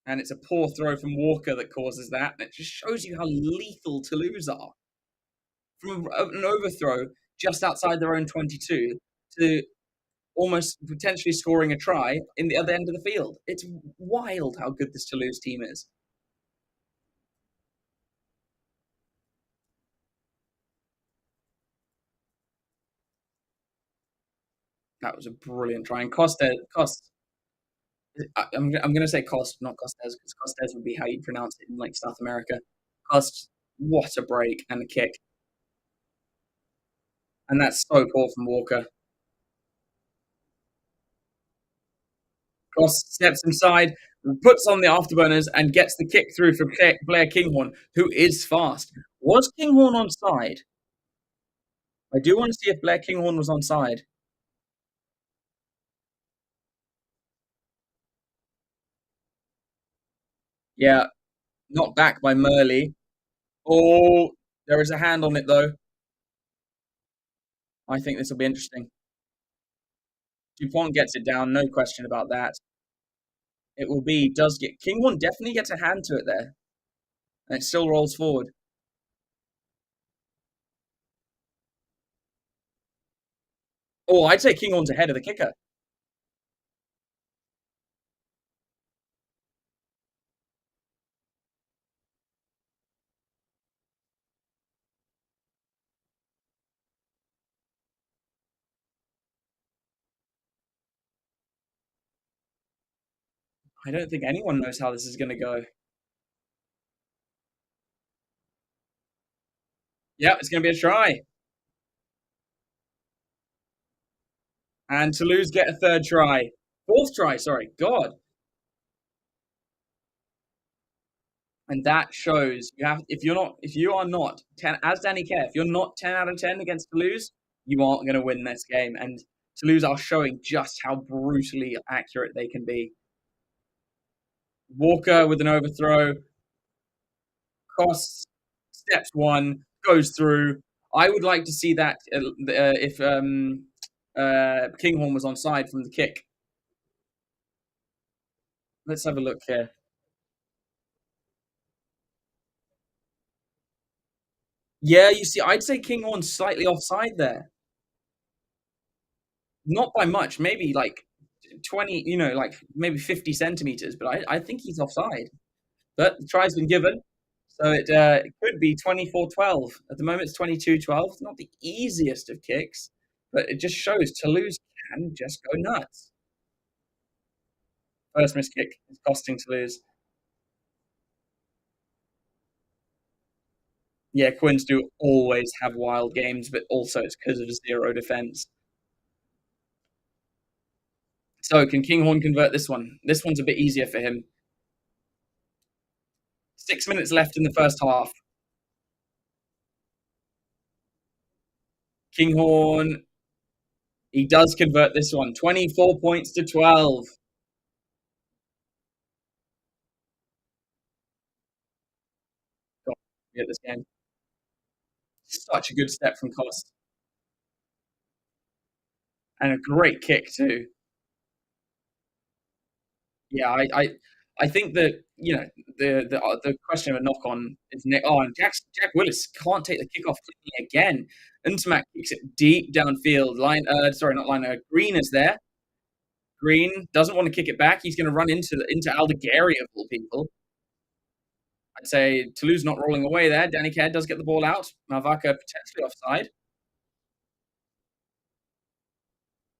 And it's a poor throw from Walker that causes that. And it just shows you how lethal Toulouse are. From an overthrow just outside their own 22 to almost potentially scoring a try in the other end of the field. It's wild how good this Toulouse team is. That was a brilliant try. And I'm going to say Cost, not Costes, because Costes would be how you pronounce it in South America. Cost, what a break and a kick. And that's so poor from Walker. Cost steps inside, puts on the afterburners, and gets the kick through from Blair Kinghorn, who is fast. Was Kinghorn onside? I do want to see if Blair Kinghorn was onside. Yeah, not back by Murley. Oh, there is a hand on it, though. I think this will be interesting. Dupont gets it down, no question about that. It will be, does get, Kinghorn definitely gets a hand to it there. And it still rolls forward. Oh, I'd say Kinghorn's ahead of the kicker. I don't think anyone knows how this is going to go. Yeah, it's going to be a try. And Toulouse get a third try. Fourth try, sorry. God. And that shows if you are not 10, as Danny Kerr, if you're not 10 out of 10 against Toulouse, you aren't going to win this game. And Toulouse are showing just how brutally accurate they can be. Walker with an overthrow. Costs, steps one, goes through. I would like to see that if Kinghorn was onside from the kick. Let's have a look here. Yeah, you see, I'd say Kinghorn's slightly offside there. Not by much, maybe 20, maybe 50 centimeters, but I think he's offside. But the try's been given, so it could be 24-12. At the moment, it's 22-12. Not the easiest of kicks, but it just shows Toulouse can just go nuts. First missed kick is costing Toulouse. Yeah, Quins do always have wild games, but also it's because of zero defense. So can Kinghorn convert this one? This one's a bit easier for him. 6 minutes left in the first half. Kinghorn, he does convert this one. 24 points to 12. God, get this game. Such a good step from Cost. And a great kick too. Yeah, I think that, the question of a knock on is and Jack Willis can't take the kickoff cleanly again. Ntamak kicks it deep downfield. Not line. Green is there. Green doesn't want to kick it back. He's going to run into Aldegheri of all people. I'd say Toulouse not rolling away there. Danny Kerr does get the ball out. Mavaka potentially offside.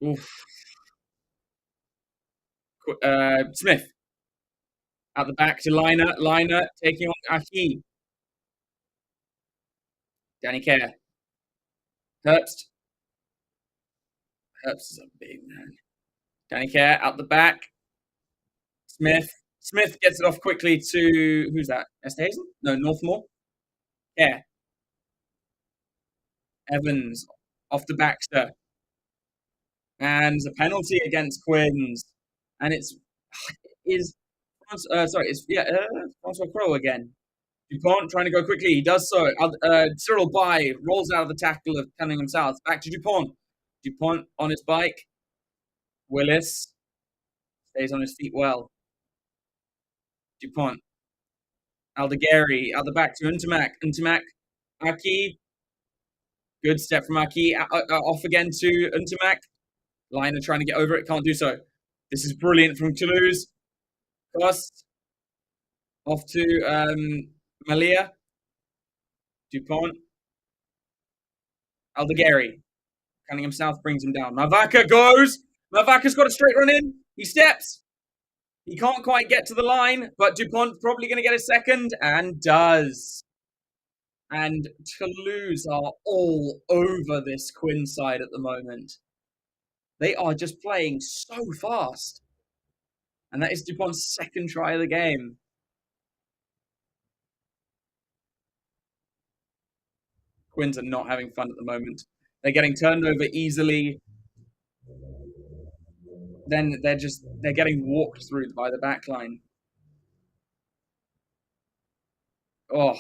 Oof. Smith out the back to Liner. Liner taking on Aki. Danny Kerr. Herbst. Herbst is a big man. Danny Kerr out the back. Smith. Smith gets it off quickly to, who's that? Esterhazen? No, Northmore. Kerr. Evans off the Baxter. And a penalty against Quins. And it's Francois Crowe again. Dupont trying to go quickly. He does so. Cyril Bai rolls out of the tackle of Cunningham South. Back to Dupont. Dupont on his bike. Willis stays on his feet well. Dupont. Aldegheri out the back to Ntamak. Ntamak. Aki. Good step from Aki. Off again to Ntamak. Liner trying to get over it. Can't do so. This is brilliant from Toulouse. Cost. Off to Malia. Dupont. Aldegheri. Cunningham South brings him down. Mavaka goes. Mavaka's got a straight run in. He steps. He can't quite get to the line, but Dupont's probably going to get a second, and does. And Toulouse are all over this Quinn side at the moment. They are just playing so fast. And that is Dupont's second try of the game. Quins are not having fun at the moment. They're getting turned over easily. Then they're getting walked through by the back line. Oh,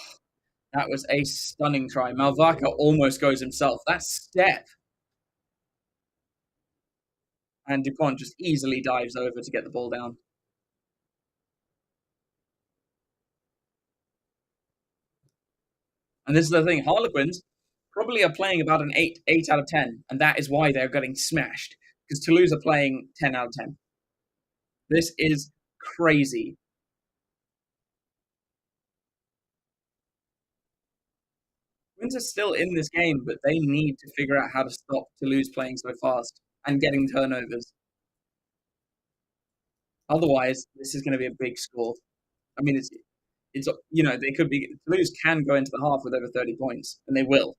that was a stunning try. Malvaka almost goes himself. That step. And Dupont just easily dives over to get the ball down. And this is the thing, Harlequins probably are playing about an 8 out of 10, and that is why they're getting smashed, because Toulouse are playing 10 out of 10. This is crazy. Quins are still in this game, but they need to figure out how to stop Toulouse playing so fast and getting turnovers. Otherwise, this is going to be a big score. I mean, it's they could be, Toulouse can go into the half with over 30 points, and they will.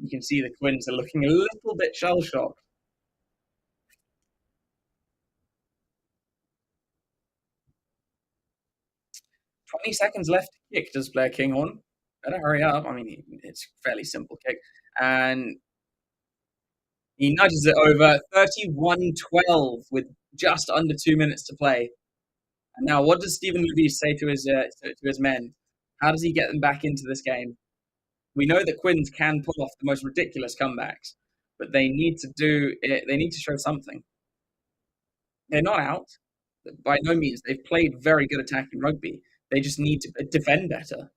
You can see the Quins are looking a little bit shell-shocked. 20 seconds left to kick, does Blair Kinghorn. Better hurry up. I mean, it's a fairly simple kick. And he nudges it over 31-12 with just under 2 minutes to play. And now, what does Stephen Levy say to his men? How does he get them back into this game? We know that Quins can pull off the most ridiculous comebacks, but they need to do it. They need to show something. They're not out. By no means. They've played very good attacking rugby. They just need to defend better.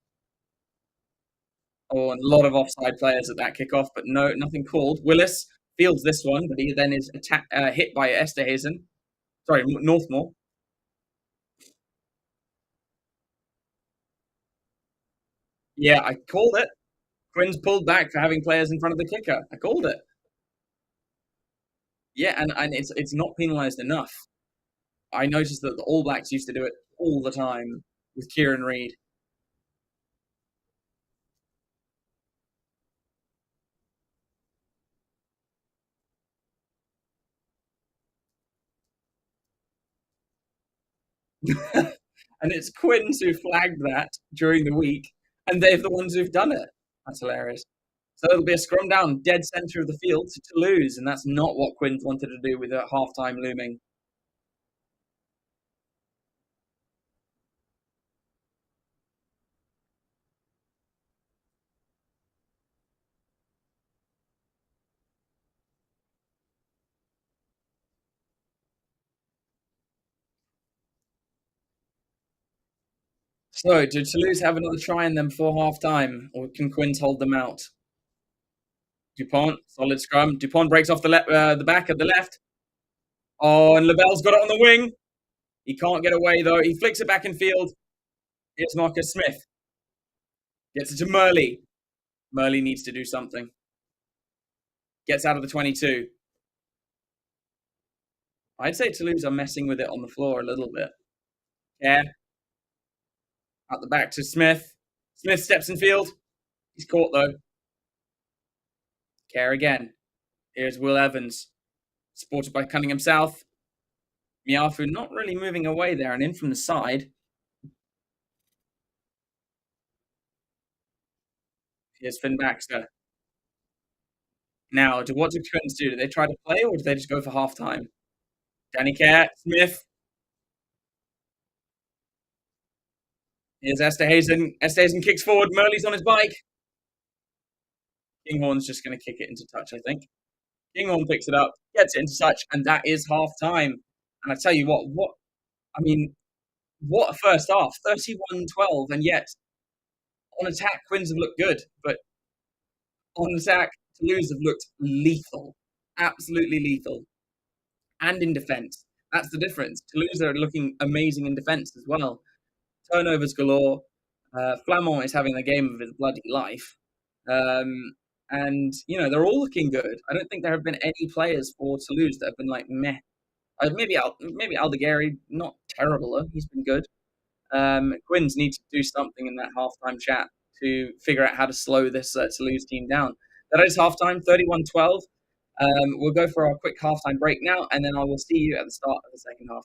Oh, and a lot of offside players at that kickoff, but nothing called. Willis fields this one, but he then is hit by Esterhazen. Sorry, Northmore. Yeah, I called it. Quins pulled back for having players in front of the kicker. I called it. Yeah, and it's not penalised enough. I noticed that the All Blacks used to do it all the time with Kieran Reid. And it's Quins who flagged that during the week, and they're the ones who've done it. That's hilarious. So it'll be a scrum down, dead centre of the field to Toulouse, and that's not what Quins wanted to do with a half-time looming. So, do Toulouse have another try in them before half time, or can Quins hold them out? Dupont, solid scrum. Dupont breaks off the back at the left. Oh, and Labelle's got it on the wing. He can't get away though. He flicks it back in field. It's Marcus Smith. Gets it to Murley. Murley needs to do something. Gets out of the 22. I'd say Toulouse are messing with it on the floor a little bit. Yeah. Out the back to Smith. Smith steps in field. He's caught though. Care again. Here's Will Evans. Supported by Cunningham South. Miafu not really moving away there and in from the side. Here's Finn Baxter. Now, what do Quins do? Do they try to play or do they just go for half time? Danny Kerr, Smith. Here's Esterhazen. Esterhazen kicks forward. Murley's on his bike. Kinghorn's just going to kick it into touch, I think. Kinghorn picks it up, gets it into touch, and that is half time. And I tell you what, I mean, what a first half. 31-12, and yet on attack, Quins have looked good, but on attack, Toulouse have looked lethal. Absolutely lethal. And in defence. That's the difference. Toulouse are looking amazing in defence as well. Turnovers galore. Flamand is having the game of his bloody life. And, you know, they're all looking good. I don't think there have been any players for Toulouse that have been like meh. Maybe Aldegheri, not terrible though. He's been good. Quins need to do something in that halftime chat to figure out how to slow this Toulouse team down. That is halftime, 31-12. We'll go for our quick halftime break now, and then I will see you at the start of the second half.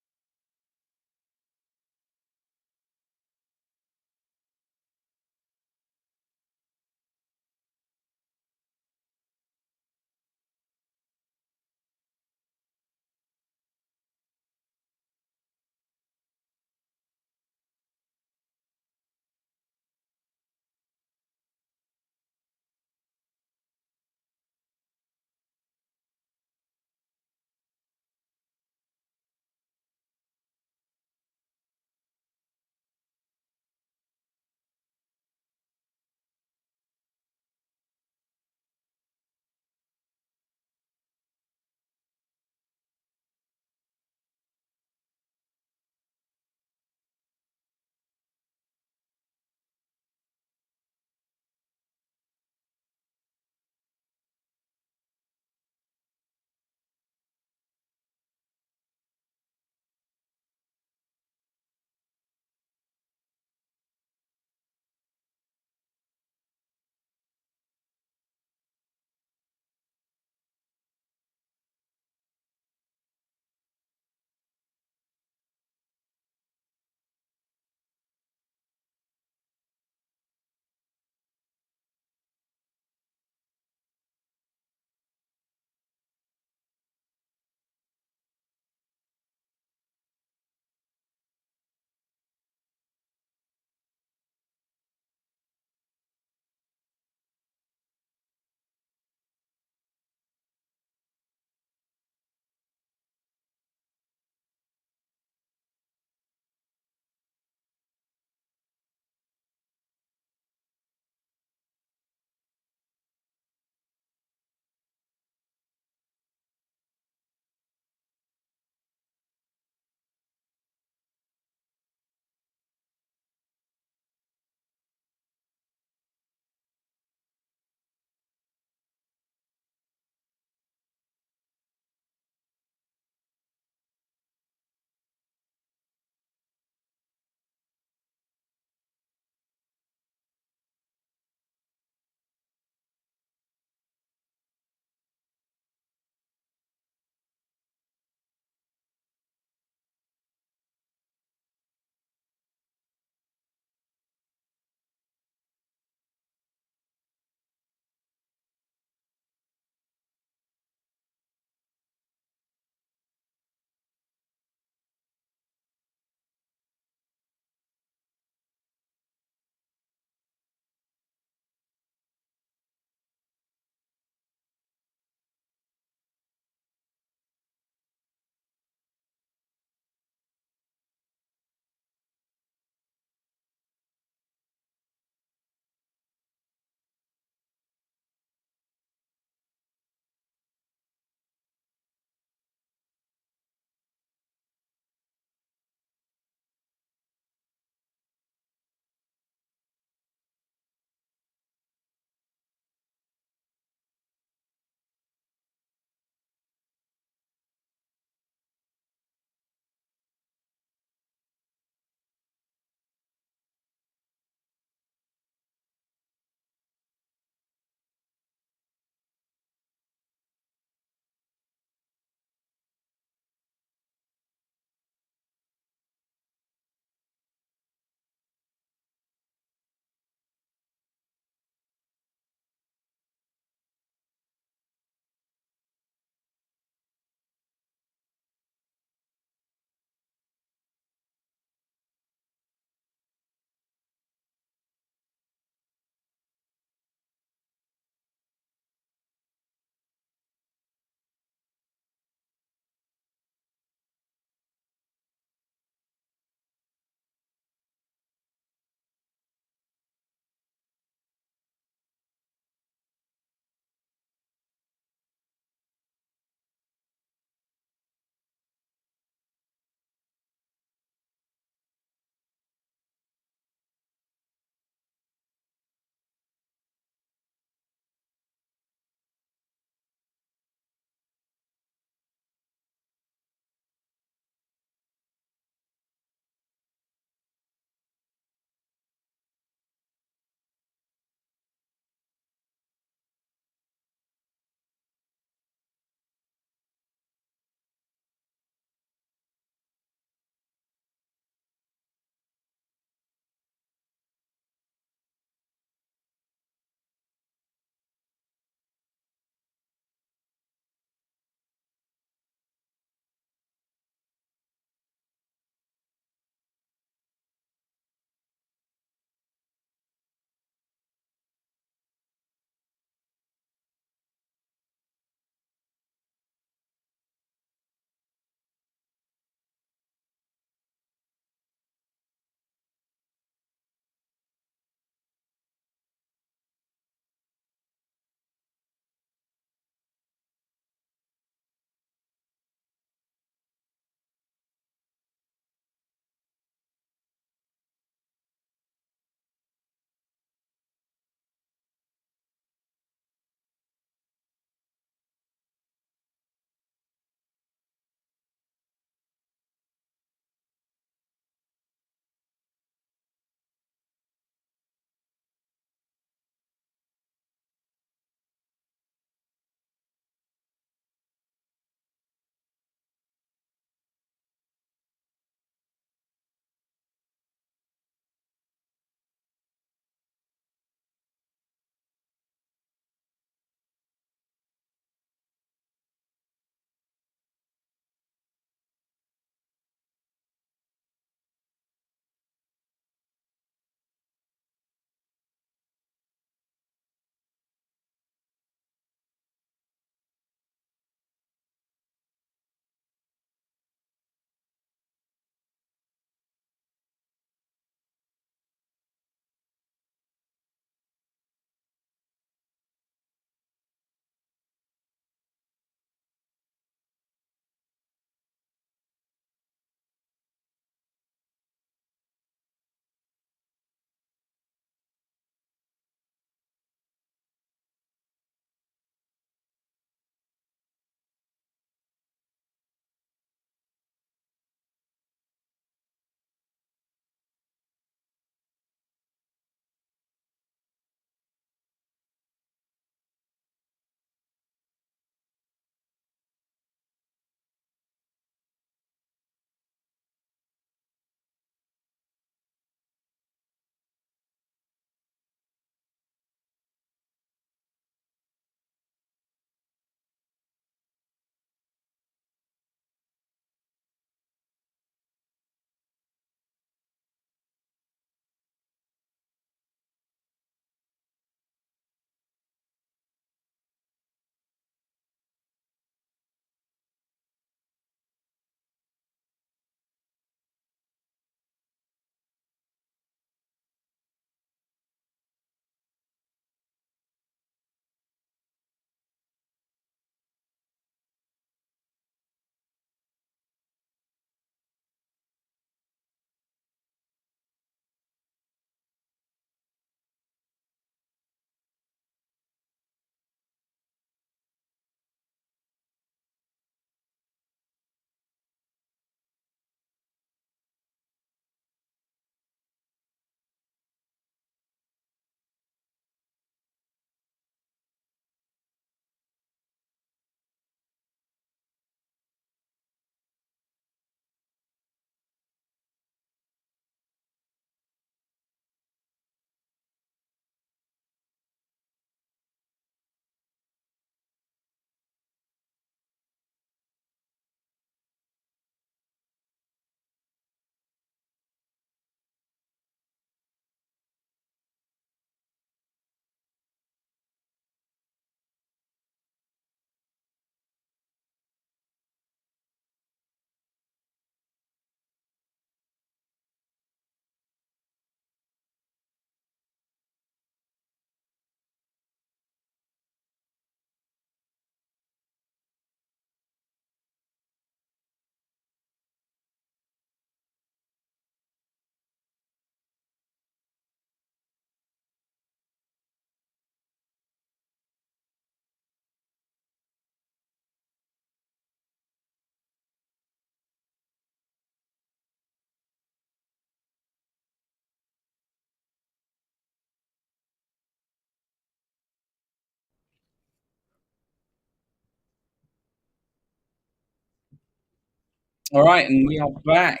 All right, and we are back.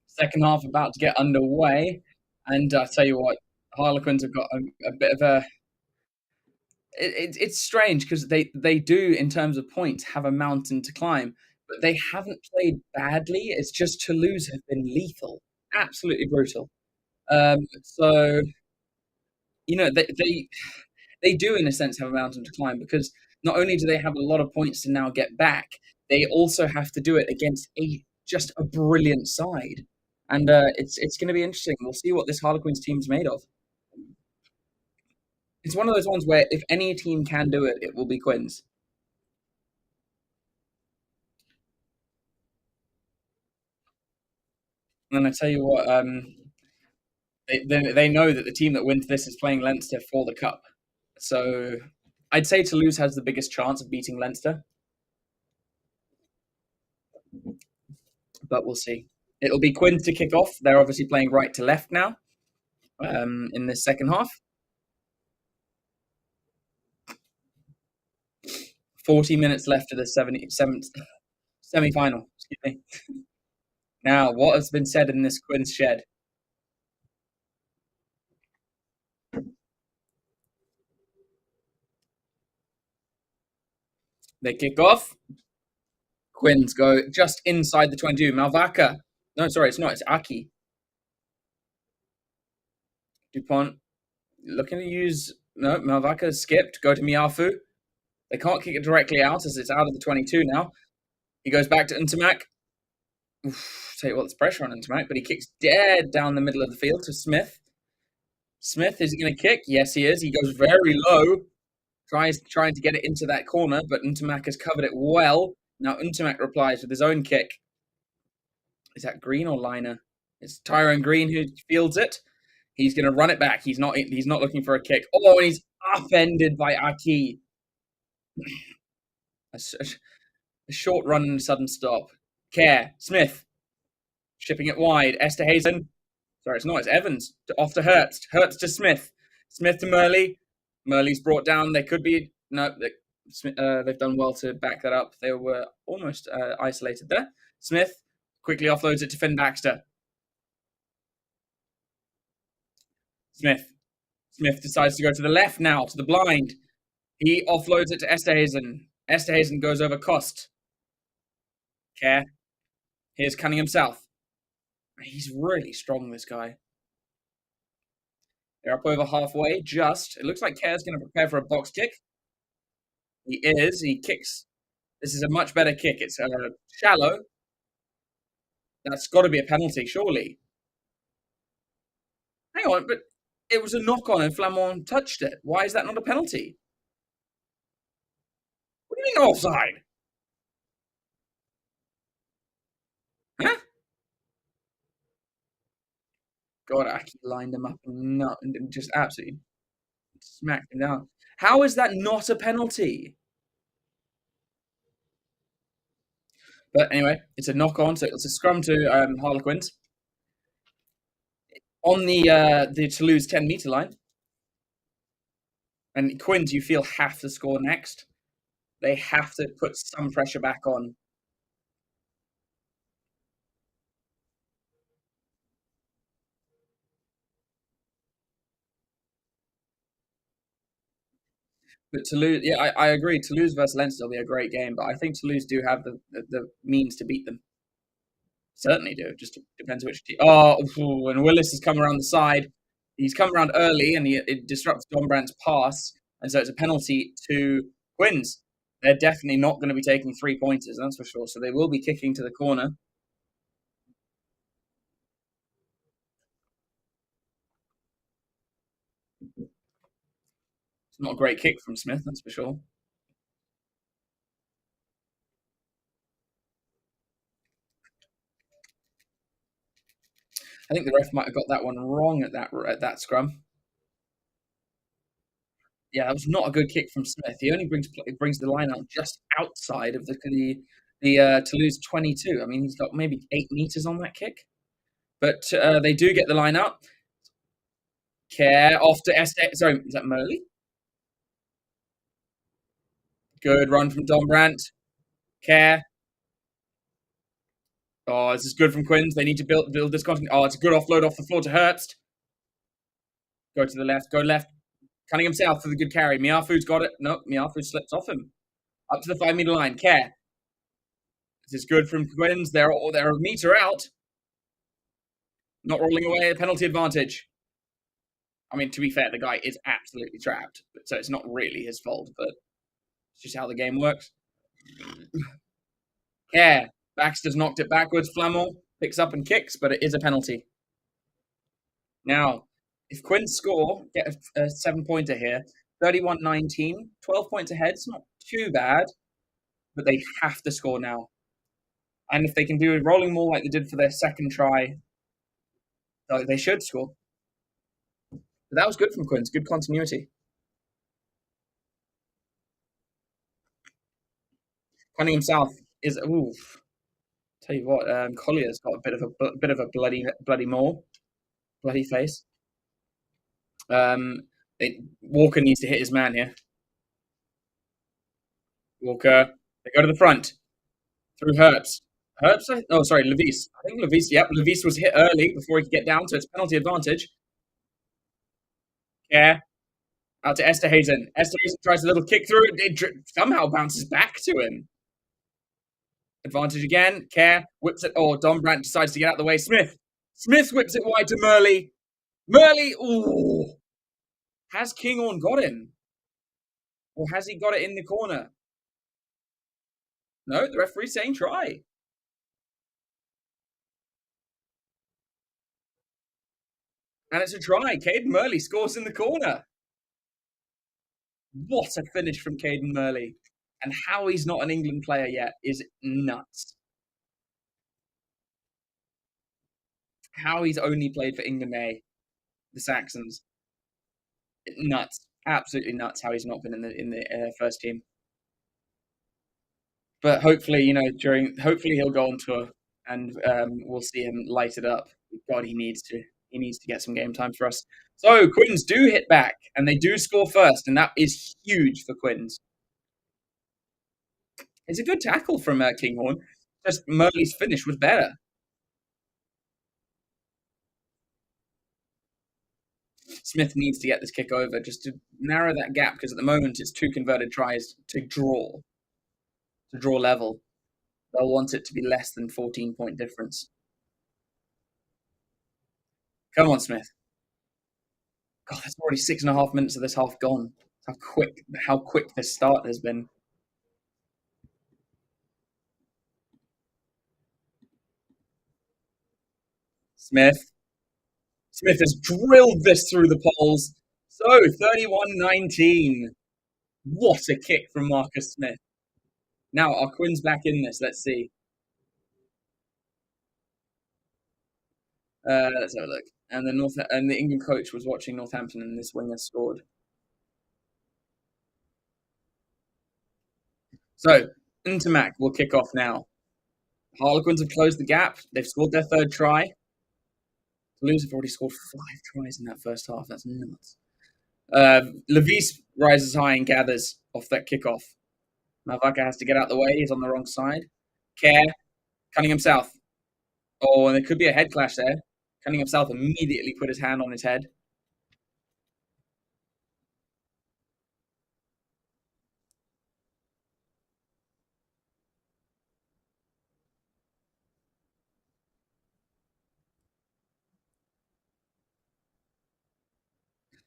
Second half about to get underway, and I tell you what, Harlequins have got a bit of a. It's strange because they do in terms of points have a mountain to climb, but they haven't played badly. It's just Toulouse have been lethal, absolutely brutal. So they do in a sense have a mountain to climb because not only do they have a lot of points to now get back, they also have to do it against a just a brilliant side, and it's going to be interesting. We'll see what this Harlequins team's made of. It's one of those ones where if any team can do it, it will be Quins. And I tell you what, they know that the team that wins this is playing Leinster for the cup. So I'd say Toulouse has the biggest chance of beating Leinster, but we'll see. It'll be Quins to kick off. They're obviously playing right to left now in this second half. 40 minutes left of the 77th semi-final. Excuse me. Now, what has been said in this Quins shed? They kick off. Quins go just inside the 22. Malvaka. No, sorry, it's not. It's Aki. Dupont looking to use. No, Malvaka skipped. Go to Miafu. They can't kick it directly out as it's out of the 22 now. He goes back to Ntamak. Tell you what, there's pressure on Ntamak, but he kicks dead down the middle of the field to Smith. Smith, is he going to kick? Yes, he is. He goes very low. Trying to get it into that corner, but Ntamak has covered it well. Now Ntamak replies with his own kick. Is that Green or Liner? It's Tyrone Green who fields it. He's going to run it back. He's not looking for a kick. Oh, and he's upended by Aki. A short run and a sudden stop. Kerr, Smith, shipping it wide. Esterhazen. Sorry, it's not. It's Evans. Off to Hertz. Hertz to Smith. Smith to Murley. Murley's brought down. They could be. No, they've done well to back that up. They were almost isolated there. Smith quickly offloads it to Finn Baxter. Smith. Smith decides to go to the left now, to the blind. He offloads it to Esterhazen. Esterhazen goes over Cost. Kerr. Here's Cunningham South. He's really strong, this guy. They're up over halfway, just. It looks like Kerr's going to prepare for a box kick. He is. He kicks. This is a much better kick. It's shallow. That's got to be a penalty, surely. Hang on, but it was a knock-on and Flamand touched it. Why is that not a penalty? What do you mean offside? Huh? God, Aki lined him up and just absolutely smacked him down. How is that not a penalty? But anyway, it's a knock-on, so it's a scrum to Harlequins on the Toulouse 10-meter line. And Quins, you feel, have to score next. They have to put some pressure back on. But Toulouse, yeah, I agree. Toulouse versus Leinster will be a great game, but I think Toulouse do have the means to beat them. Certainly do. Just depends which team. Oh, and Willis has come around the side. He's come around early, and it disrupts Don Brandt's pass, and so it's a penalty to Quins. They're definitely not going to be taking 3-pointers, that's for sure. So they will be kicking to the corner. It's not a great kick from Smith, that's for sure. I think the ref might have got that one wrong at that scrum. Yeah, that was not a good kick from Smith. He only brings the line out just outside of the Toulouse 22. I mean, he's got maybe 8 meters on that kick, but they do get the line out. Kerr off to Sorry, is that Murley? Good run from Don Brandt. Kerr. Oh, this is good from Quins. They need to build this content. Oh, it's a good offload off the floor to Herbst. Go to the left. Go left. Cunningham South for the good carry. Miafu's got it. Nope, Miafu slips off him. Up to the 5-meter line. Care. This is good from Quins. They're a meter out. Not rolling away. Penalty advantage. I mean, to be fair, the guy is absolutely trapped, so it's not really his fault, but it's just how the game works. Care. Baxter's knocked it backwards. Flamel picks up and kicks, but it is a penalty. Now, if Quins score, get a 7-pointer here, 31-19, 12 points ahead. It's not too bad, but they have to score now. And if they can do a rolling maul like they did for their second try, they should score. But that was good from Quins. Good continuity. Cunningham South is tell you what, Collier's got a bit of a bloody maul, bloody face. Walker needs to hit his man here. Walker, they go to the front through Herbst. Levis. I think Levis. Yep, Levis was hit early before he could get down, so it's penalty advantage. Yeah, out to Esterhazen. Esterhazen tries a little kick through. It somehow bounces back to him. Advantage again. Care whips it. Oh, Don Brandt decides to get out of the way. Smith whips it wide to Murley. Ooh. Has Kinghorn got him? Or has he got it in the corner? No, the referee's saying try. And it's a try. Caden Murley scores in the corner. What a finish from Caden Murley. And how he's not an England player yet is nuts. How he's only played for England A, the Saxons. Nuts. Absolutely nuts how he's not been in the first team. But hopefully, hopefully he'll go on tour and we'll see him light it up. God, he needs to. He needs to get some game time for us. So Quins do hit back and they do score first, and that is huge for Quins. It's a good tackle from Kinghorn. Just Murley's finish was better. Smith needs to get this kick over just to narrow that gap, because at the moment it's 2 converted tries to draw level. They'll want it to be less than 14-point difference. Come on, Smith. God, that's already 6.5 minutes of this half gone. How quick this start has been. Smith has drilled this through the poles. So 31-19. What a kick from Marcus Smith. Now, are Quins back in this? Let's see. Let's have a look. And the England coach was watching Northampton, and this winger scored. So, Intermac will kick off now. Harlequins have closed the gap. They've scored their 3rd try. Toulouse have already scored 5 tries in that first half. That's nuts. Levis rises high and gathers off that kickoff. Malvaka has to get out the way. He's on the wrong side. Care. Cunningham South. Oh, and there could be a head clash there. Cunningham South immediately put his hand on his head.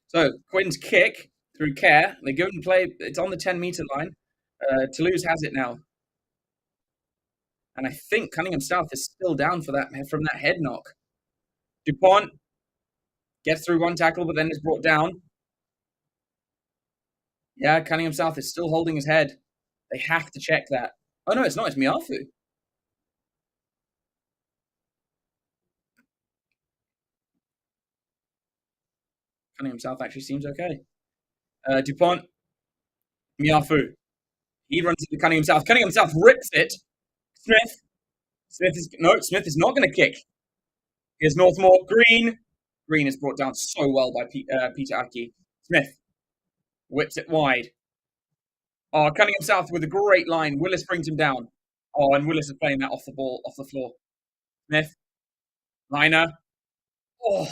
So, Quins kick through Care. They go and play. It's on the 10-meter line. Toulouse has it now. And I think Cunningham South is still down from that head knock. Dupont gets through one tackle, but then is brought down. Yeah, Cunningham South is still holding his head. They have to check that. Oh, no, it's not. It's Miafu. Cunningham South actually seems okay. Dupont. Miafu. He runs into Cunningham South. Cunningham South rips it. Smith is not going to kick. Here's Northmore. Green is brought down so well by Peter Aki. Smith whips it wide. Oh, Cunningham South with a great line. Willis brings him down. Oh, and Willis is playing that off the floor. Smith, Liner. Oh,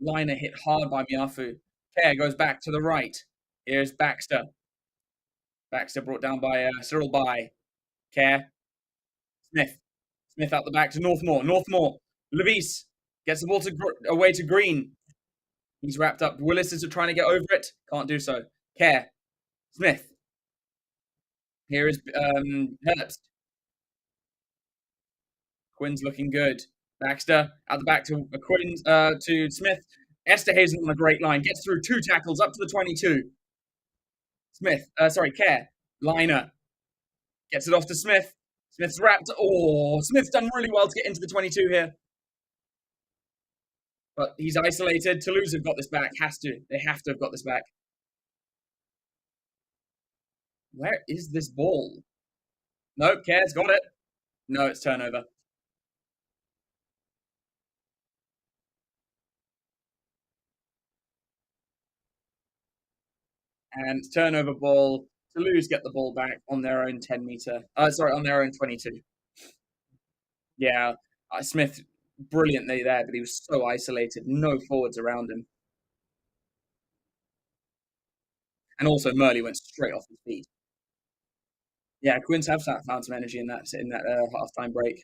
Liner hit hard by Miafu. Kerr goes back to the right. Here's Baxter. Baxter brought down by Cyril By. Kerr, Smith. Smith out the back to Northmore. Northmore. Levis gets the ball away to Green. He's wrapped up. Willis is trying to get over it. Can't do so. Kerr. Smith. Here is Herbst. Quins looking good. Baxter out the back to Quins to Smith. Esterhazen on a great line. Gets through 2 tackles up to the 22. Smith. Kerr. Liner. Gets it off to Smith. Smith's wrapped. Oh, Smith's done really well to get into the 22 here. But he's isolated. Toulouse have got this back. Has to. They have to have got this back. Where is this ball? No, Kerr's got it. No, it's turnover. And turnover ball. Toulouse get the ball back on their own 10 meter. On their own 22. Yeah, Smith, brilliantly there, but he was so isolated. No forwards around him. And also, Murley went straight off his feet. Yeah, Quins have found some energy in that halftime break.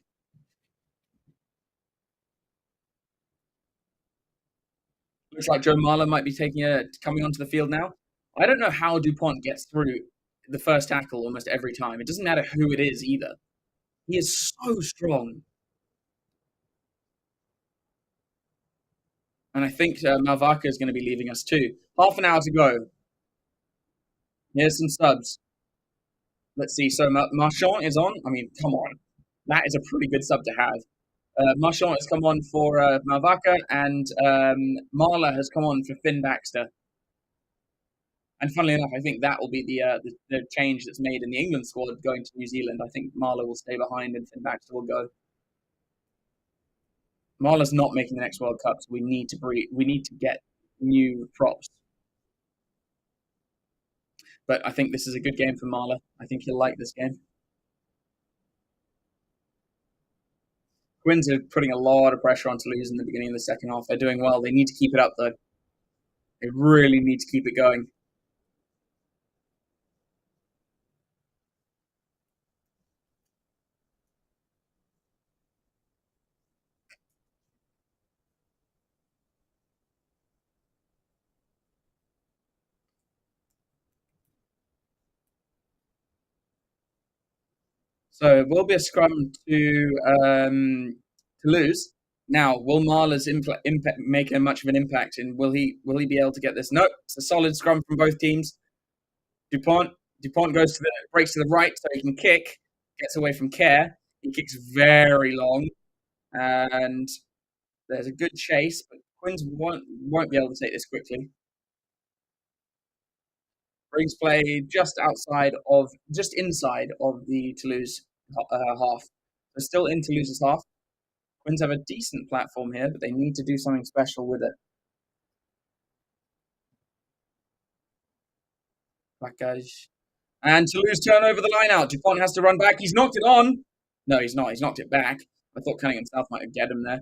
Looks like Joe Marler might be coming onto the field now. I don't know how Dupont gets through the first tackle almost every time. It doesn't matter who it is either. He is so strong. And I think Malvaca is going to be leaving us too. Half an hour to go. Here's some subs. Let's see. So Marchand is on. I mean, come on. That is a pretty good sub to have. Marchand has come on for Malvaca, and Marla has come on for Finn Baxter. And funnily enough, I think that will be the change that's made in the England squad going to New Zealand. I think Marla will stay behind and Finn Baxter will go. Marla's not making the next World Cup, so we need to get new props. But I think this is a good game for Marla. I think he'll like this game. Quins are putting a lot of pressure on Toulouse in the beginning of the second half. They're doing well. They need to keep it up, though. They really need to keep it going. So it will be a scrum to Toulouse. Now, will Marla's make much of an impact, and will he be able to get this? No, it's a solid scrum from both teams. Dupont breaks to the right so he can kick, gets away from Kerr. He kicks very long, and there's a good chase, but Quins won't be able to take this quickly. Brings play just inside of the Toulouse half. They're still in Toulouse's half. Quins have a decent platform here, but they need to do something special with it. Plaquage. And Toulouse turn over the line out. Dupont has to run back. He's knocked it on. No, he's not. He's knocked it back. I thought Cunningham South might have get him there.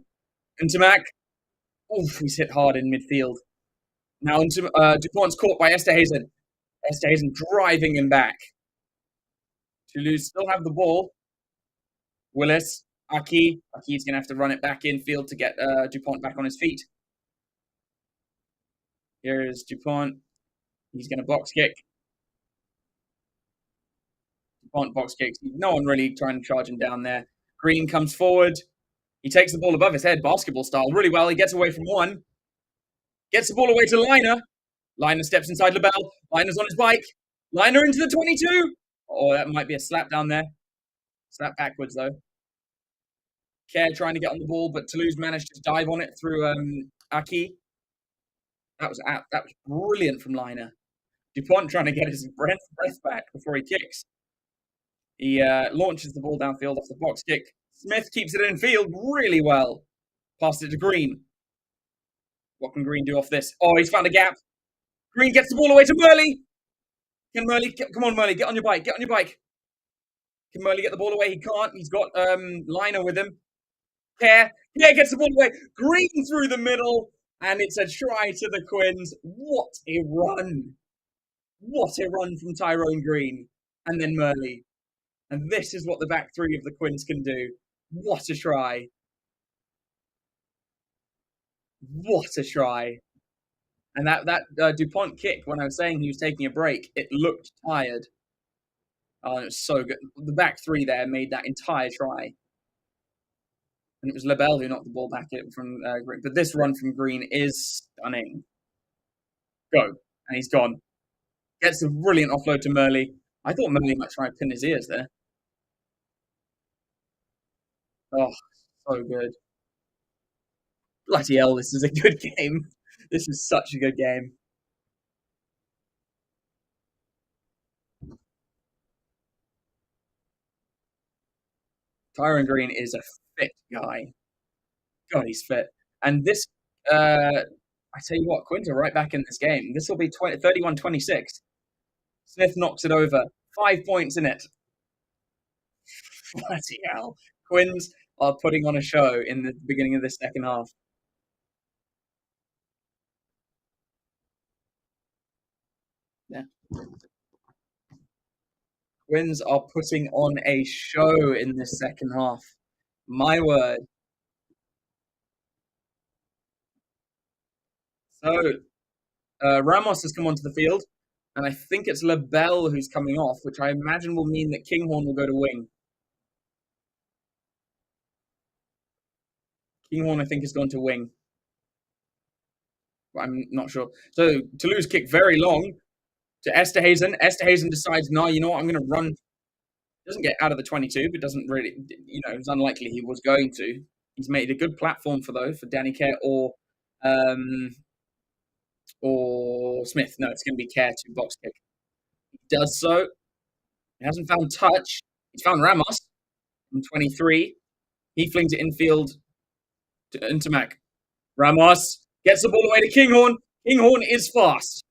Ntamak. Oof, he's hit hard in midfield. Now Dupont's caught by Esterhazen. Esterhazen driving him back. Toulouse still have the ball. Willis. Aki. Aki's going to have to run it back infield to get Dupont back on his feet. Here is Dupont. He's going to box kick. Dupont box kicks. No one really trying to charge him down there. Green comes forward. He takes the ball above his head, basketball style, really well. He gets away from one. Gets the ball away to Liner. Liner steps inside LaBelle. Liner's on his bike. Liner into the 22. Oh, that might be a slap down there. Slap backwards, though. Kerr trying to get on the ball, but Toulouse managed to dive on it through Aki. That was brilliant from Liner. Dupont trying to get his breath back before he kicks. He launches the ball downfield off the box kick. Smith keeps it in field really well. Passes it to Green. What can Green do off this? Oh, he's found a gap. Green gets the ball away to Murley. Can Murley? Come on, Murley. Get on your bike. Get on your bike. Can Murley get the ball away? He can't. He's got Liner with him. Care gets the ball away. Green through the middle, and it's a try to the Quins. What a run! What a run from Tyrone Green. And then Murley. And this is what the back three of the Quins can do. What a try. What a try. And that DuPont kick, when I was saying he was taking a break, it looked tired. Oh, it was so good. The back three there made that entire try. And it was LaBelle who knocked the ball back from Green. But this run from Green is stunning. Go. And he's gone. Gets a brilliant offload to Murley. I thought Murley might try and pin his ears there. Oh, so good. Bloody hell, this is a good game. This is such a good game. Tyrone Green is a fit guy. God, he's fit. And this, I tell you what, Quins are right back in this game. This will be 31-26. Smith knocks it over. 5 points in it. Bloody hell. Quins are putting on a show in the beginning of the second half. Yeah. Quins are putting on a show in this second half. My word. So, Ramos has come onto the field, and I think it's LaBelle who's coming off, which I imagine will mean that Kinghorn will go to wing. Kinghorn, I think, has gone to wing. But I'm not sure. So, Toulouse kick very long to Esterhazen. Esterhazen decides, no, you know what, I'm going to run. Doesn't get out of the 22, but doesn't really, it's unlikely he was going to. He's made a good platform for Danny Care or Smith. No, it's going to be Care to box kick. He does so. He hasn't found touch. He's found Ramos in 23. He flings it infield into Mac. Ramos gets the ball away to Kinghorn. Kinghorn is fast.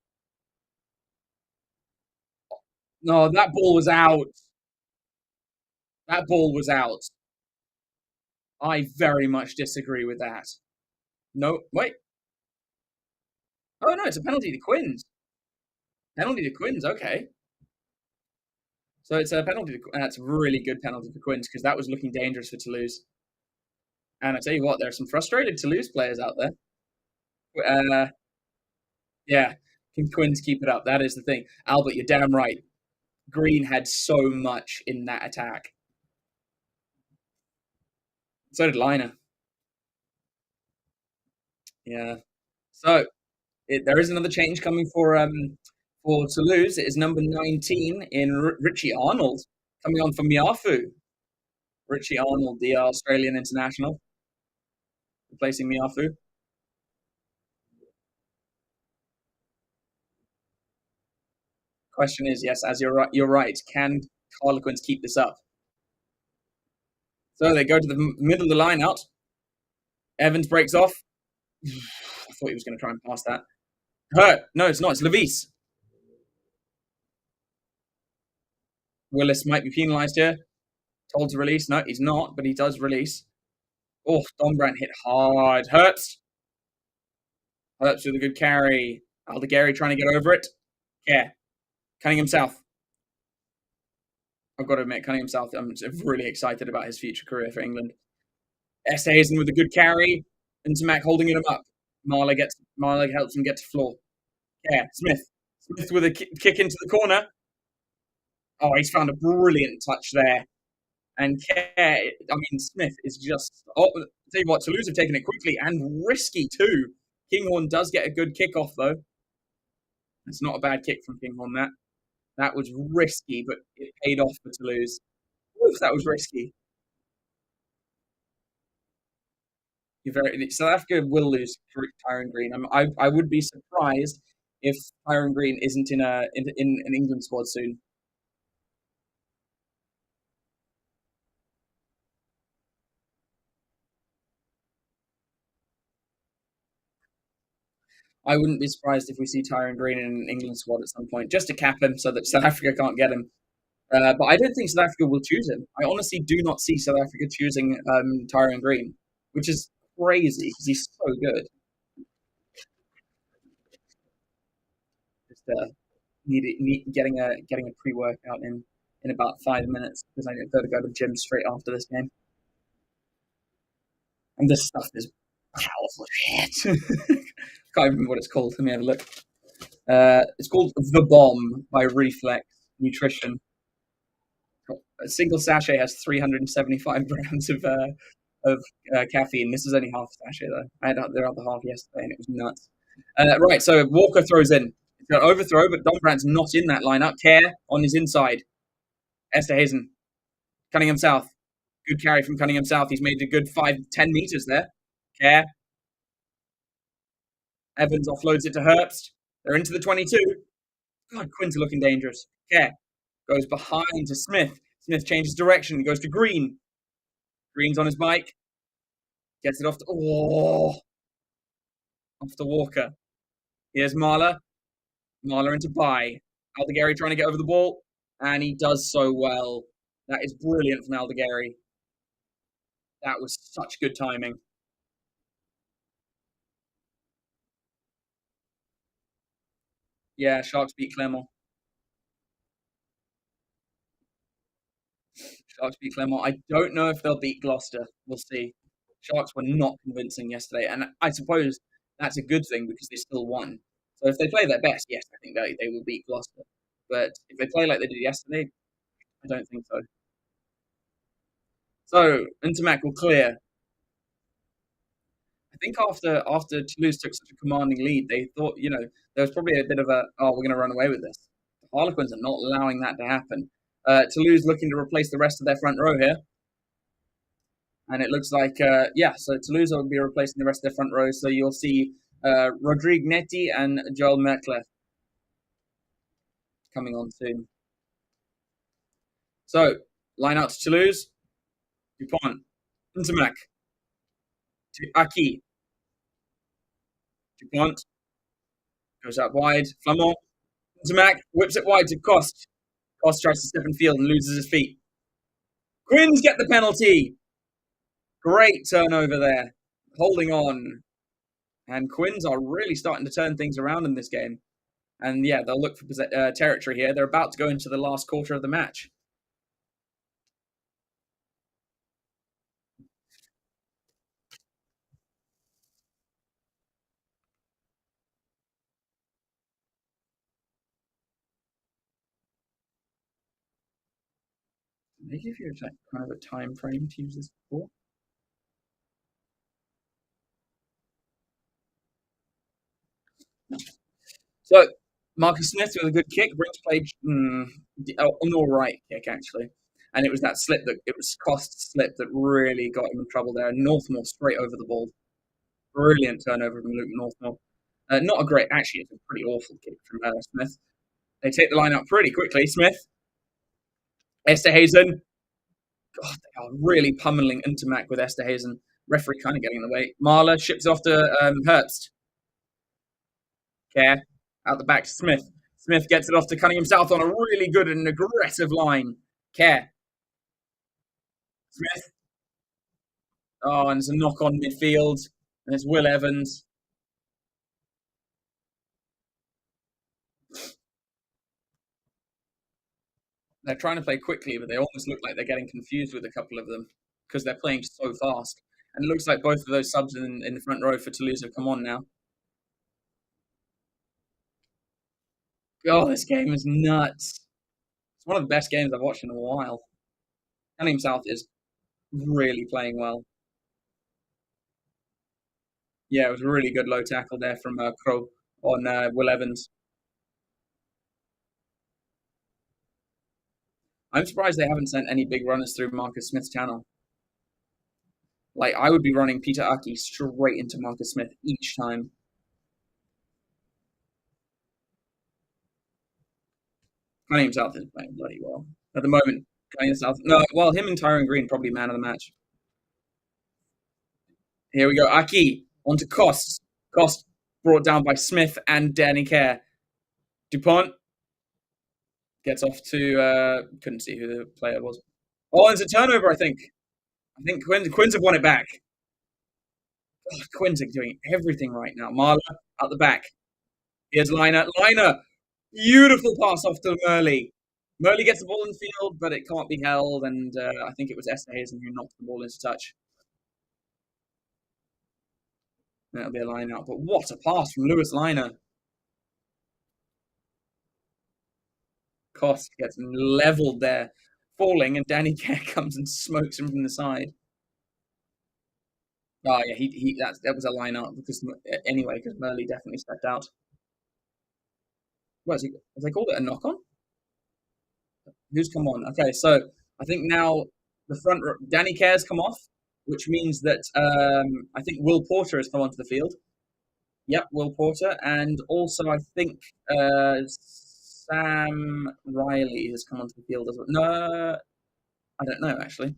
No, that ball was out. That ball was out. I very much disagree with that. No, wait. Oh, no, it's a penalty to Quins. Penalty to Quins, okay. So it's a penalty. That's a really good penalty for Quins because that was looking dangerous for Toulouse. And I tell you what, there are some frustrated Toulouse players out there. Yeah, can Quins keep it up? That is the thing. Albert, you're damn right. Green had so much in that attack. So did Liner. Yeah. So there is another change coming for Toulouse. It is number 19 in Richie Arnold coming on for Miafu. Richie Arnold, the Australian international, replacing Miafu. Question is, yes, as you're right. Can Harlequins keep this up? So they go to the middle of the line out. Evans breaks off. I thought he was going to try and pass that. Hurt. No, it's not. It's Levis. Willis might be penalised here. Told to release. No, he's not, but he does release. Oh, Dombrandt hit hard. Hurts. Hurts with a good carry. Aldegari trying to get over it. Yeah. Cunningham South. I've got to admit, Cunningham South, I'm really excited about his future career for England. Hazen with a good carry. Into Mac holding him up. Marley helps him get to floor. Yeah, Smith. Smith with a kick into the corner. Oh, he's found a brilliant touch there. And Smith is just. Oh, I'll tell you what, Toulouse have taken it quickly and risky too. Kinghorn does get a good kickoff though. It's not a bad kick from Kinghorn. That was risky, but it paid off for Toulouse. Oof, that was risky. South Africa will lose Tyrone Green. I would be surprised if Tyrone Green isn't in an England squad soon. I wouldn't be surprised if we see Tyrone Green in an England squad at some point, just to cap him so that South Africa can't get him. But I don't think South Africa will choose him. I honestly do not see South Africa choosing Tyrone Green. which is crazy because he's so good. Just getting a pre-workout in about 5 minutes because I got to go to the gym straight after this game. And this stuff is powerful shit. Can't remember what it's called. Let me have a look. It's called The Bomb by Reflex Nutrition. A single sachet has 375 grams of caffeine. This is only half a sachet though. I had the other half yesterday and it was nuts. Right, so Walker throws in. It's got overthrow, but Dombrandt's not in that lineup. Care on his inside. Esterhazen. Cunningham South. Good carry from Cunningham South. He's made a good 5-10 meters there. Care. Evans offloads it to Herbst. They're into the 22. God, Quins are looking dangerous. Care. Goes behind to Smith. Smith changes direction. Goes to Green. Green's on his bike. Gets it off to... off to Walker. Here's Marler. Marler into Bye. Aldegari trying to get over the ball. And he does so well. That is brilliant from Aldegari. That was such good timing. Yeah, Sharks beat Clermont. Sharks beat Clermont. I don't know if they'll beat Gloucester. We'll see. Sharks were not convincing yesterday. And I suppose that's a good thing because they still won. So if they play their best, yes, I think they will beat Gloucester. But if they play like they did yesterday, I don't think so. So, Intermac will clear. I think after Toulouse took such a commanding lead, they thought, there was probably a bit of we're going to run away with this. The Harlequins are not allowing that to happen. Toulouse looking to replace the rest of their front row here. And it looks like, so Toulouse will be replacing the rest of their front row. So you'll see Rodrigue Netti and Joel Merkle coming on soon. So, line out to Toulouse. Dupont. Intermac. To Aki. Dupont. Goes out wide. Flamand. Intermac whips it wide to Cost. Cost tries to step in field and loses his feet. Quins get the penalty. Great turnover there. Holding on. And Quins are really starting to turn things around in this game. And yeah, they'll look for territory here. They're about to go into the last quarter of the match. Did they give you kind of a time frame to use this for? So Marcus Smith with a good kick brings play an all right kick actually, and it was that slip it was Cost's slip that really got him in trouble there. Northmore straight over the ball, brilliant turnover from Luke Northmore. Not a great, actually, it's a pretty awful kick from Smith. They take the line out pretty quickly. Smith, Esterhazen. God, they are really pummeling Intermac with Esterhazen. Referee kind of getting in the way. Marler ships off to Herbst. Care. Out the back to Smith. Smith gets it off to Cunningham South on a really good and aggressive line. Care. Smith. Oh, and there's a knock on midfield. And it's Will Evans. They're trying to play quickly, but they almost look like they're getting confused with a couple of them because they're playing so fast. And it looks like both of those subs in the front row for Toulouse have come on now. Oh, this game is nuts. It's one of the best games I've watched in a while. Cunningham South is really playing well. Yeah, it was a really good low tackle there from Crow on Will Evans. I'm surprised they haven't sent any big runners through Marcus Smith's channel. Like, I would be running Peter Aki straight into Marcus Smith each time. Cunningham South is playing bloody well. At the moment, Cunningham South... No, well, him and Tyrone Green probably man of the match. Here we go. Aki onto Cost. Cost brought down by Smith and Danny Kerr. Dupont gets off to... couldn't see who the player was. Oh, it's a turnover, I think. I think Quins have won it back. Oh, Quins are doing everything right now. Marla at the back. Here's Liner. Liner! Beautiful pass off to Murley. Murley gets the ball in the field, but it can't be held, and I think it was Esterhazen who knocked the ball into touch. That'll be a line out. But what a pass from Lewis Liner. Cost gets leveled there, falling, and Danny Kerr comes and smokes him from the side. Oh yeah, that was a line out because anyway, because Murley definitely stepped out. What is he? Have they called it a knock on? Who's come on? Okay, so I think now the front Danny Kerr's come off, which means that I think Will Porter has come onto the field. Yep, Will Porter, and also I think Sam Riley has come onto the field as well. No, I don't know actually.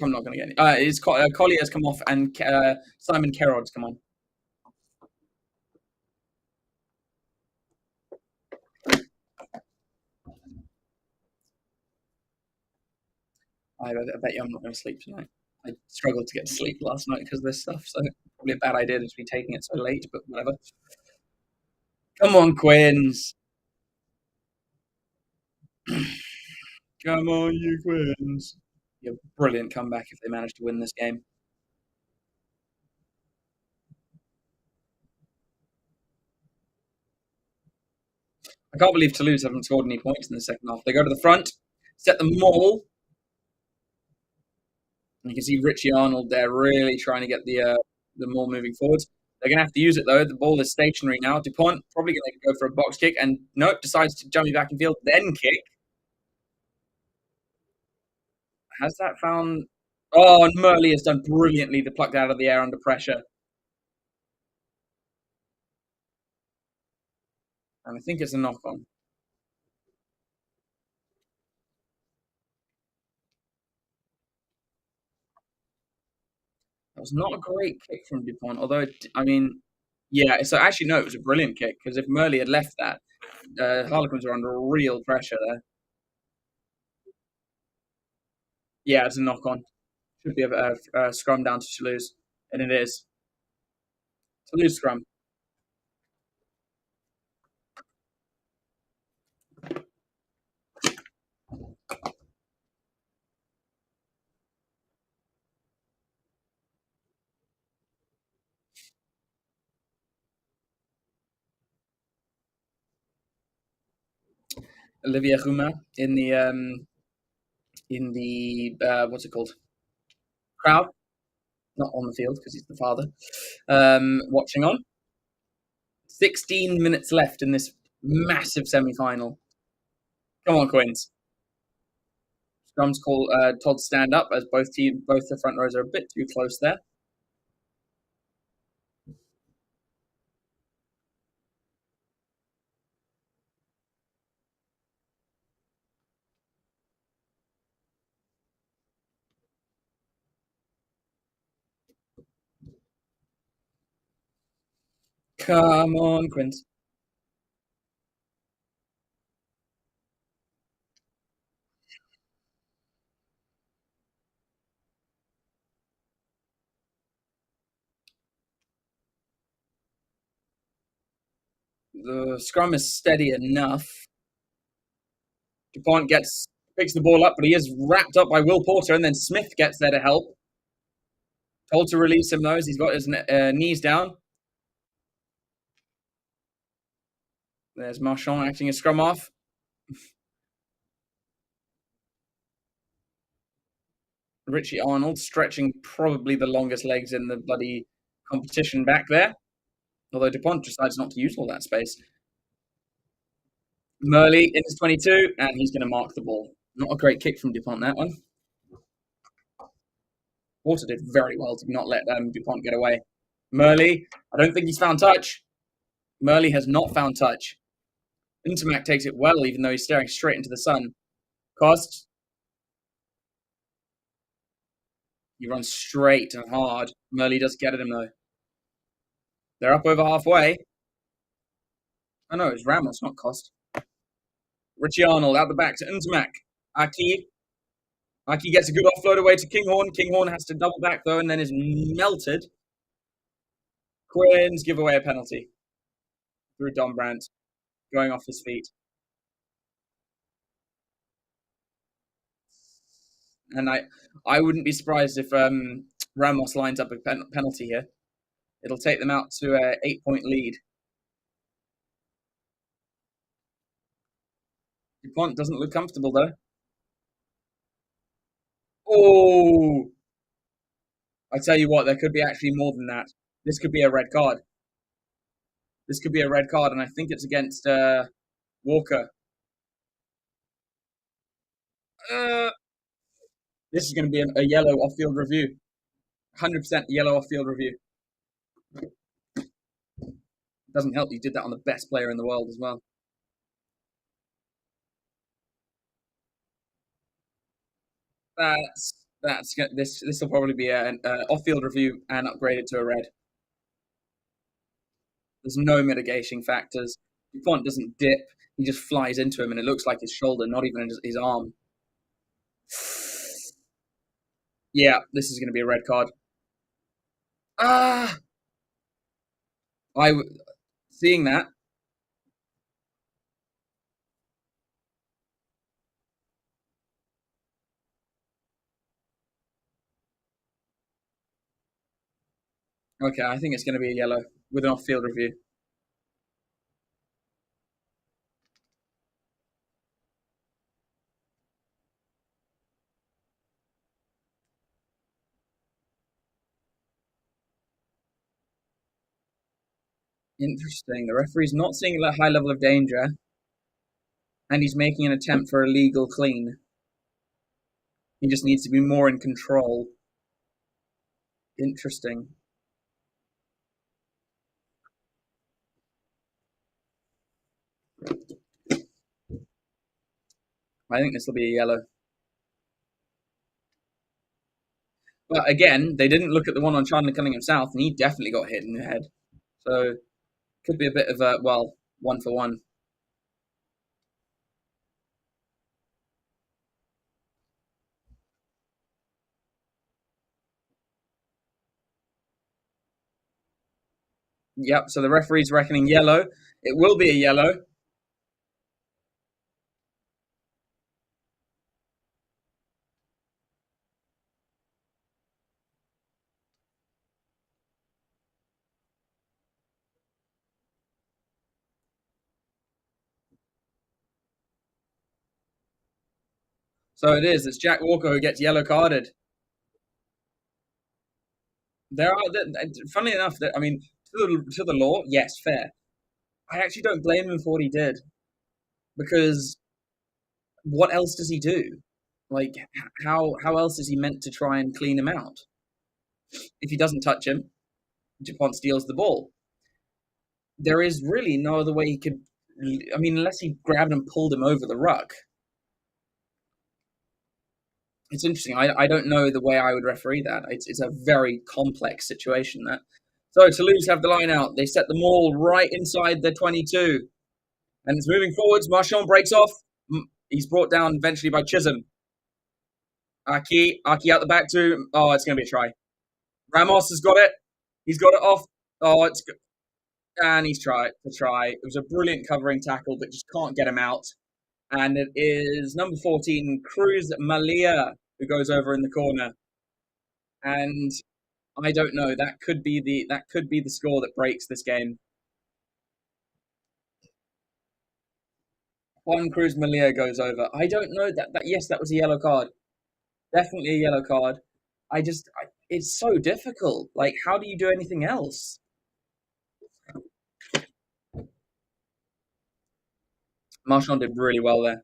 I'm not going to get any. It's Collier's come off and Simon Kerrod's come on. I bet you I'm not going to sleep tonight. I struggled to get to sleep last night because of this stuff, so probably a bad idea to be taking it so late, but whatever. Come on, Quins. Come on, you Quins. Yeah, brilliant comeback if they manage to win this game. I can't believe Toulouse haven't scored any points in the second half. They go to the front, set the maul, and you can see Richie Arnold there really trying to get the maul moving forwards. They're going to have to use it though. The ball is stationary now. Dupont probably going to go for a box kick, and nope, decides to jump back in field, then kick. Has that found? Oh, and Murley has done brilliantly to pluck that out of the air under pressure. And I think it's a knock on. That was not a great kick from Dupont, although, I mean, yeah, so actually, no, it was a brilliant kick because if Murley had left that, Harlequins were under real pressure there. Yeah, it's a knock on. Should be a scrum down to Toulouse, and it is. Toulouse scrum. Olivier Roumain in the what's it called? Crowd, not on the field because he's the father. Watching on. 16 minutes left in this massive semi-final. Come on, Quins. Scrum's call Todd stand up as both the front rows are a bit too close there. Come on, Quins. The scrum is steady enough. Dupont picks the ball up, but he is wrapped up by Will Porter, and then Smith gets there to help. Told to release him though, as he's got his knees down. There's Marchand acting as scrum off. Richie Arnold stretching probably the longest legs in the bloody competition back there. Although Dupont decides not to use all that space. Murley in his 22, and he's going to mark the ball. Not a great kick from Dupont, that one. Porter did very well to not let Dupont get away. Murley, I don't think he's found touch. Murley has not found touch. Intermac takes it well, even though he's staring straight into the sun. Cost. He runs straight and hard. Murley does get at him, though. They're up over halfway. Oh no, it's Ramos, not Cost. Richie Arnold out the back to Ntamak. Aki. Aki gets a good offload away to Kinghorn. Kinghorn has to double back though and then is melted. Quins give away a penalty through Don Brandt going off his feet. And I wouldn't be surprised if Ramos lines up a penalty here. It'll take them out to an 8-point lead. DuPont doesn't look comfortable though. Oh, I tell you what, there could be actually more than that. This could be a red card. This could be a red card, and I think it's against Walker. Uh, this is going to be a yellow off-field review. 100% yellow off-field review. Doesn't help you did that on the best player in the world as well. This will probably be an off-field review and upgraded to a red. There's no mitigation factors. DuPont doesn't dip. He just flies into him, and it looks like his shoulder, not even his arm. Yeah, this is going to be a red card. Ah, seeing that. Okay, I think it's going to be a yellow with an off-field review. Interesting. The referee's not seeing a high level of danger, and he's making an attempt for a legal clean. He just needs to be more in control. Interesting. I think this will be a yellow. But again, they didn't look at the one on Chandler Cunningham South, and he definitely got hit in the head. So could be a bit of a, well, 1-for-1. Yep, so the referee's reckoning yellow. It will be a yellow. So it is. It's Jack Walker who gets yellow carded. There are, funnily enough, that I mean, to the law, yes, fair. I actually don't blame him for what he did because what else does he do? Like, how else is he meant to try and clean him out? If he doesn't touch him, Dupont steals the ball. There is really no other way he could. I mean, unless he grabbed and pulled him over the ruck. It's interesting. I don't know the way I would referee that. It's a very complex situation. That so Toulouse have the line out. They set the maul right inside the 22, and it's moving forwards. Marchand breaks off. He's brought down eventually by Chisholm. Aki out the back too. Oh, it's going to be a try. Ramos has got it. He's got it off. Oh, it's good. And he's tried to try. It was a brilliant covering tackle, but just can't get him out. And it is number 14, Cruz Malia, who goes over in the corner. And I don't know. That could be the score that breaks this game. Juan Cruz Malia goes over. I don't know that yes, that was a yellow card. Definitely a yellow card. It's so difficult. Like, how do you do anything else? Marchand did really well there.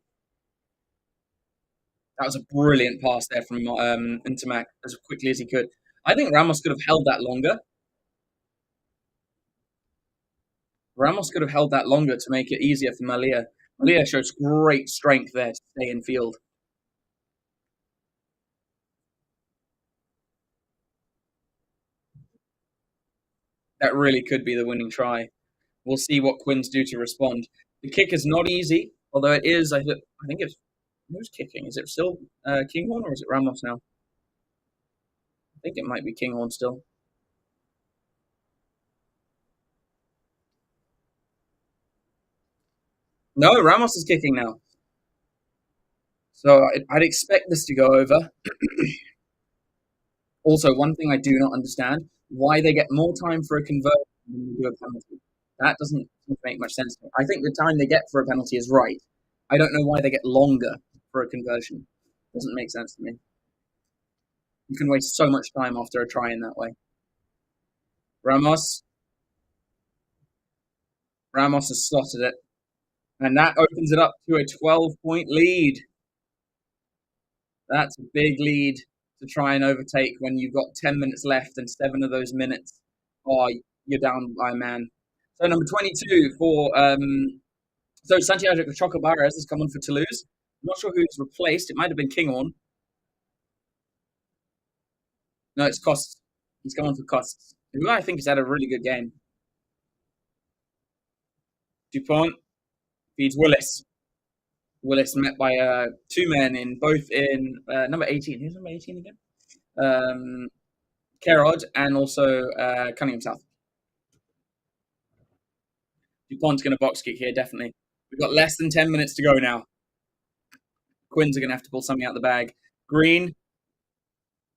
That was a brilliant pass there from Intermac as quickly as he could. I think Ramos could have held that longer. Ramos could have held that longer to make it easier for Malia. Malia shows great strength there to stay in field. That really could be the winning try. We'll see what Quins do to respond. The kick is not easy, although it is. I think it's who's kicking. Is it still Kinghorn or is it Ramos now? I think it might be Kinghorn still. No, Ramos is kicking now. So I'd expect this to go over. Also, one thing I do not understand, why they get more time for a conversion than they do a penalty. That doesn't make much sense to me. I think the time they get for a penalty is right. I don't know why they get longer for a conversion. Doesn't make sense to me. You can waste so much time after a try in that way. Ramos. Ramos has slotted it. And that opens it up to a 12-point lead. That's a big lead to try and overtake when you've got 10 minutes left and 7 of those minutes are you're down by a man. So number 22 for so Santiago Chocobares has come on for Toulouse. I'm not sure who he's replaced. It might have been Kinghorn. No, it's Costs. He's come on for Costs, who I think has had a really good game. Dupont feeds Willis. Willis met by two men in both in number 18. Who's number 18 again? Kerrod and also Cunningham South. Dupont's going to box kick here, definitely. We've got less than 10 minutes to go now. Quins are going to have to pull something out of the bag. Green.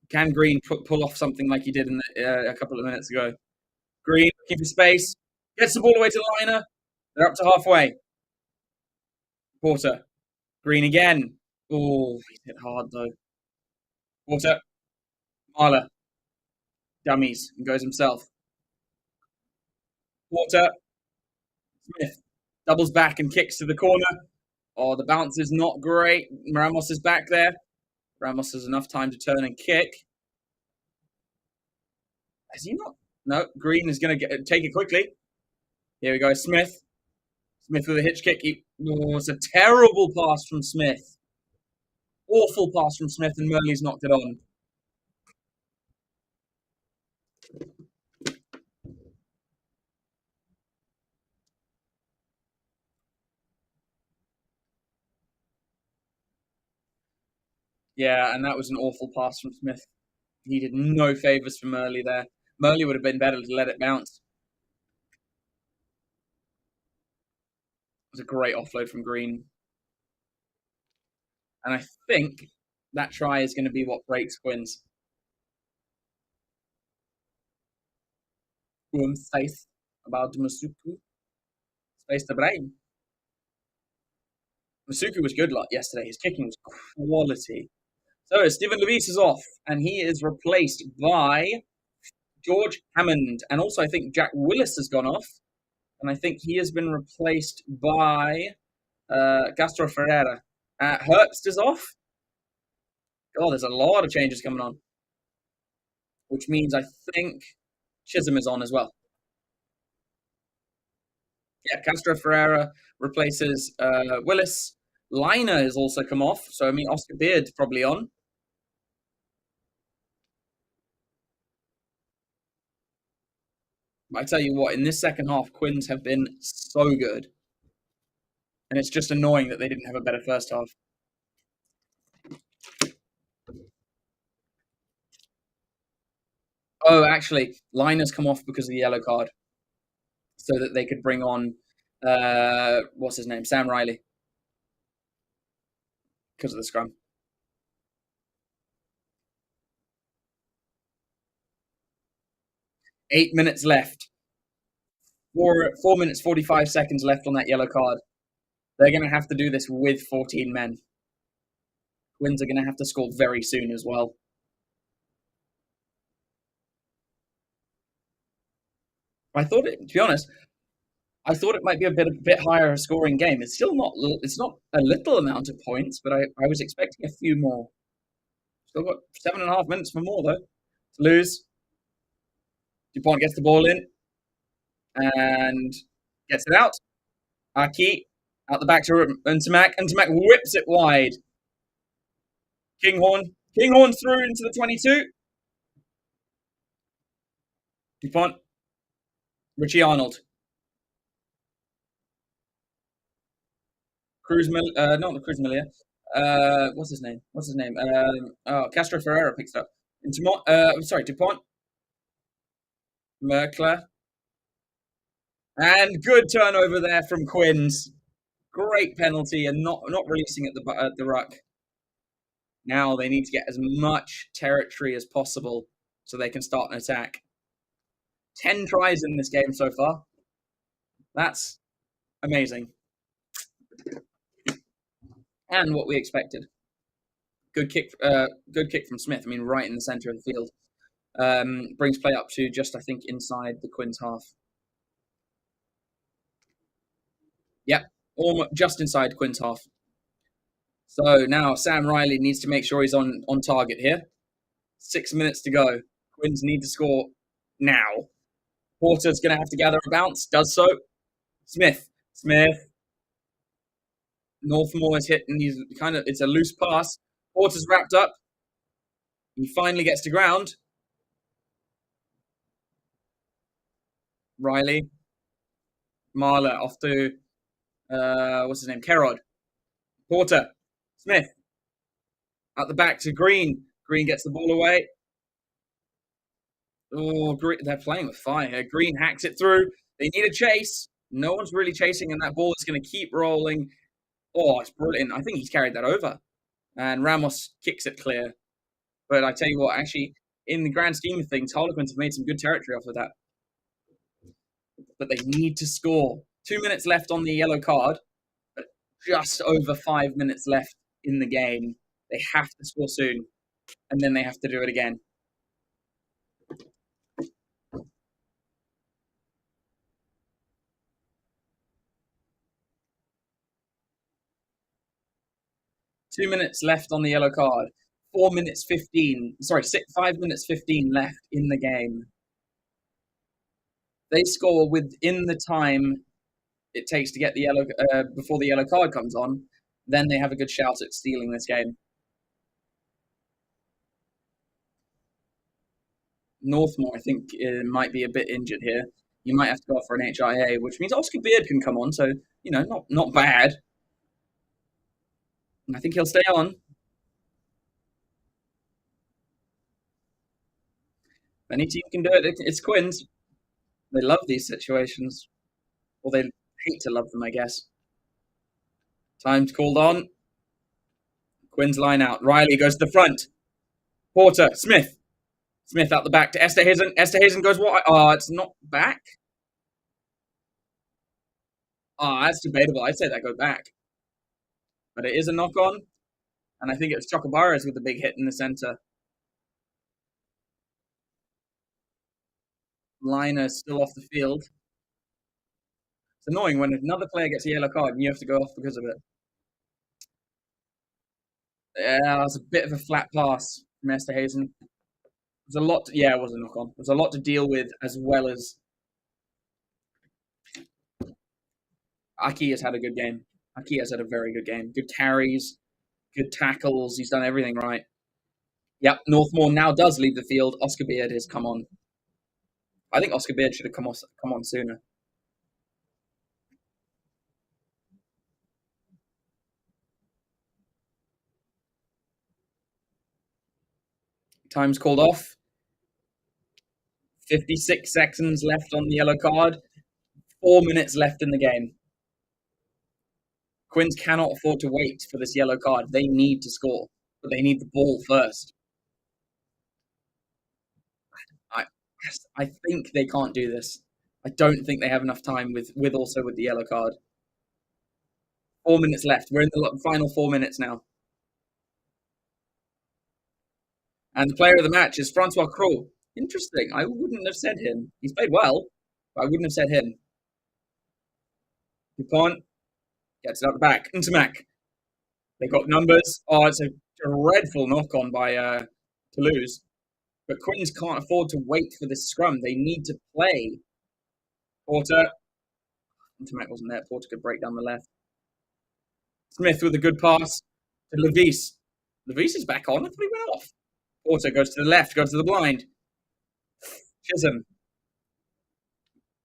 Can Green pull off something like he did in a couple of minutes ago? Green looking for space. Gets the ball away to the liner. They're up to halfway. Porter. Green again. Oh, he hit hard though. Porter. Marler. Dummies. And goes himself. Porter. Smith. Doubles back and kicks to the corner. Oh, the bounce is not great. Ramos is back there. Ramos has enough time to turn and kick. Has he not? No, Green is going to take it quickly. Here we go, Smith. Smith with a hitch kick. It's a terrible pass from Smith. Awful pass from Smith, and Murley's knocked it on. Yeah, and that was an awful pass from Smith. He did no favours for Murley there. Murley would have been better to let it bounce. It was a great offload from Green. And I think that try is going to be what breaks Quins. Space about Masuku. Space to brain. Masuku was good yesterday. His kicking was quality. So Stephen Levis is off, and he is replaced by George Hammond. And also, I think Jack Willis has gone off, and I think he has been replaced by Castro Ferreira. Herbst is off. Oh, there's a lot of changes coming on, which means I think Chisholm is on as well. Yeah, Castro Ferreira replaces Willis. Liner has also come off, so I mean Oscar Beard's probably on. But I tell you what, in this second half, Quins have been so good. And it's just annoying that they didn't have a better first half. Oh, actually, Liner's come off because of the yellow card. So that they could bring on, what's his name? Sam Riley. Because of the scrum. Eight minutes left. 4 minutes, 45 seconds left on that yellow card. They're going to have to do this with 14 men. Quins are going to have to score very soon as well. I thought it, to be honest, I thought it might be a bit higher scoring game. It's still not. It's not a little amount of points, but I was expecting a few more. Still got 7.5 minutes for more though. To lose. Dupont gets the ball in and gets it out. Aki out the back to Ntamak. Ntamak whips it wide. Kinghorn through into the 22. Dupont. Richie Arnold. Not the Cruz Melia. What's his name? Castro Ferreira picks it up. Into Dupont, Merkler, and good turnover there from Quins. Great penalty and not releasing at the ruck. Now they need to get as much territory as possible so they can start an attack. 10 tries in this game so far. That's amazing. And what we expected. Good kick from Smith. I mean, right in the center of the field. Brings play up to just, I think, inside the Quins half. Yep, almost just inside Quins half. So now Sam Riley needs to make sure he's on target here. 6 minutes to go. Quins need to score now. Porter's going to have to gather a bounce. Does so. Smith. Northmore is hit, and it's a loose pass. Porter's wrapped up. He finally gets to ground. Riley. Marler off to, what's his name? Kerrod. Porter. Smith. Out the back to Green. Green gets the ball away. Oh, they're playing with fire here. Green hacks it through. They need a chase. No one's really chasing, and that ball is going to keep rolling. Oh, it's brilliant. I think he's carried that over. And Ramos kicks it clear. But I tell you what, actually, in the grand scheme of things, Harlequins have made some good territory off of that. But they need to score. 2 minutes left on the yellow card, but just over 5 minutes left in the game. They have to score soon, and then they have to do it again. Two minutes left on the yellow card. 5 minutes 15 left in the game. They score within the time it takes to get the yellow before the yellow card comes on. Then they have a good shout at stealing this game. Northmore, I think, might be a bit injured here. You might have to go for an HIA, which means Oscar Beard can come on. So, not bad. I think he'll stay on. If any team can do it, it's Quins. They love these situations. Or they hate to love them, I guess. Time's called on. Quins line out. Riley goes to the front. Porter, Smith. Smith out the back to Esterhazen. Esterhazen goes wide. Oh, it's not back. Oh, that's debatable. I'd say that goes back. But it is a knock-on. And I think it was Chocobaras with the big hit in the center. Liner still off the field. It's annoying when another player gets a yellow card and you have to go off because of it. Yeah, it was a bit of a flat pass from Esterhazen. It was a lot. It was a knock-on. It was a lot to deal with, as well as Aki has had a good game. Aki has had a very good game. Good carries, good tackles. He's done everything right. Yep, Northmore now does leave the field. Oscar Beard has come on. I think Oscar Beard should have come on sooner. Time's called off. 56 seconds left on the yellow card. 4 minutes left in the game. Quins cannot afford to wait for this yellow card. They need to score, but they need the ball first. I think they can't do this. I don't think they have enough time with the yellow card. 4 minutes left. We're in the final 4 minutes now. And the player of the match is Francois Crow. Interesting. I wouldn't have said him. He's played well, but I wouldn't have said him. Dupont gets it up the back. Into Mac. They got numbers. Oh, it's a dreadful knock-on by Toulouse. But Quins can't afford to wait for this scrum. They need to play. Porter. Into Mac wasn't there. Porter could break down the left. Smith with a good pass to Levis. Levis is back on. I thought he went off. Porter goes to the left, goes to the blind. Chisholm.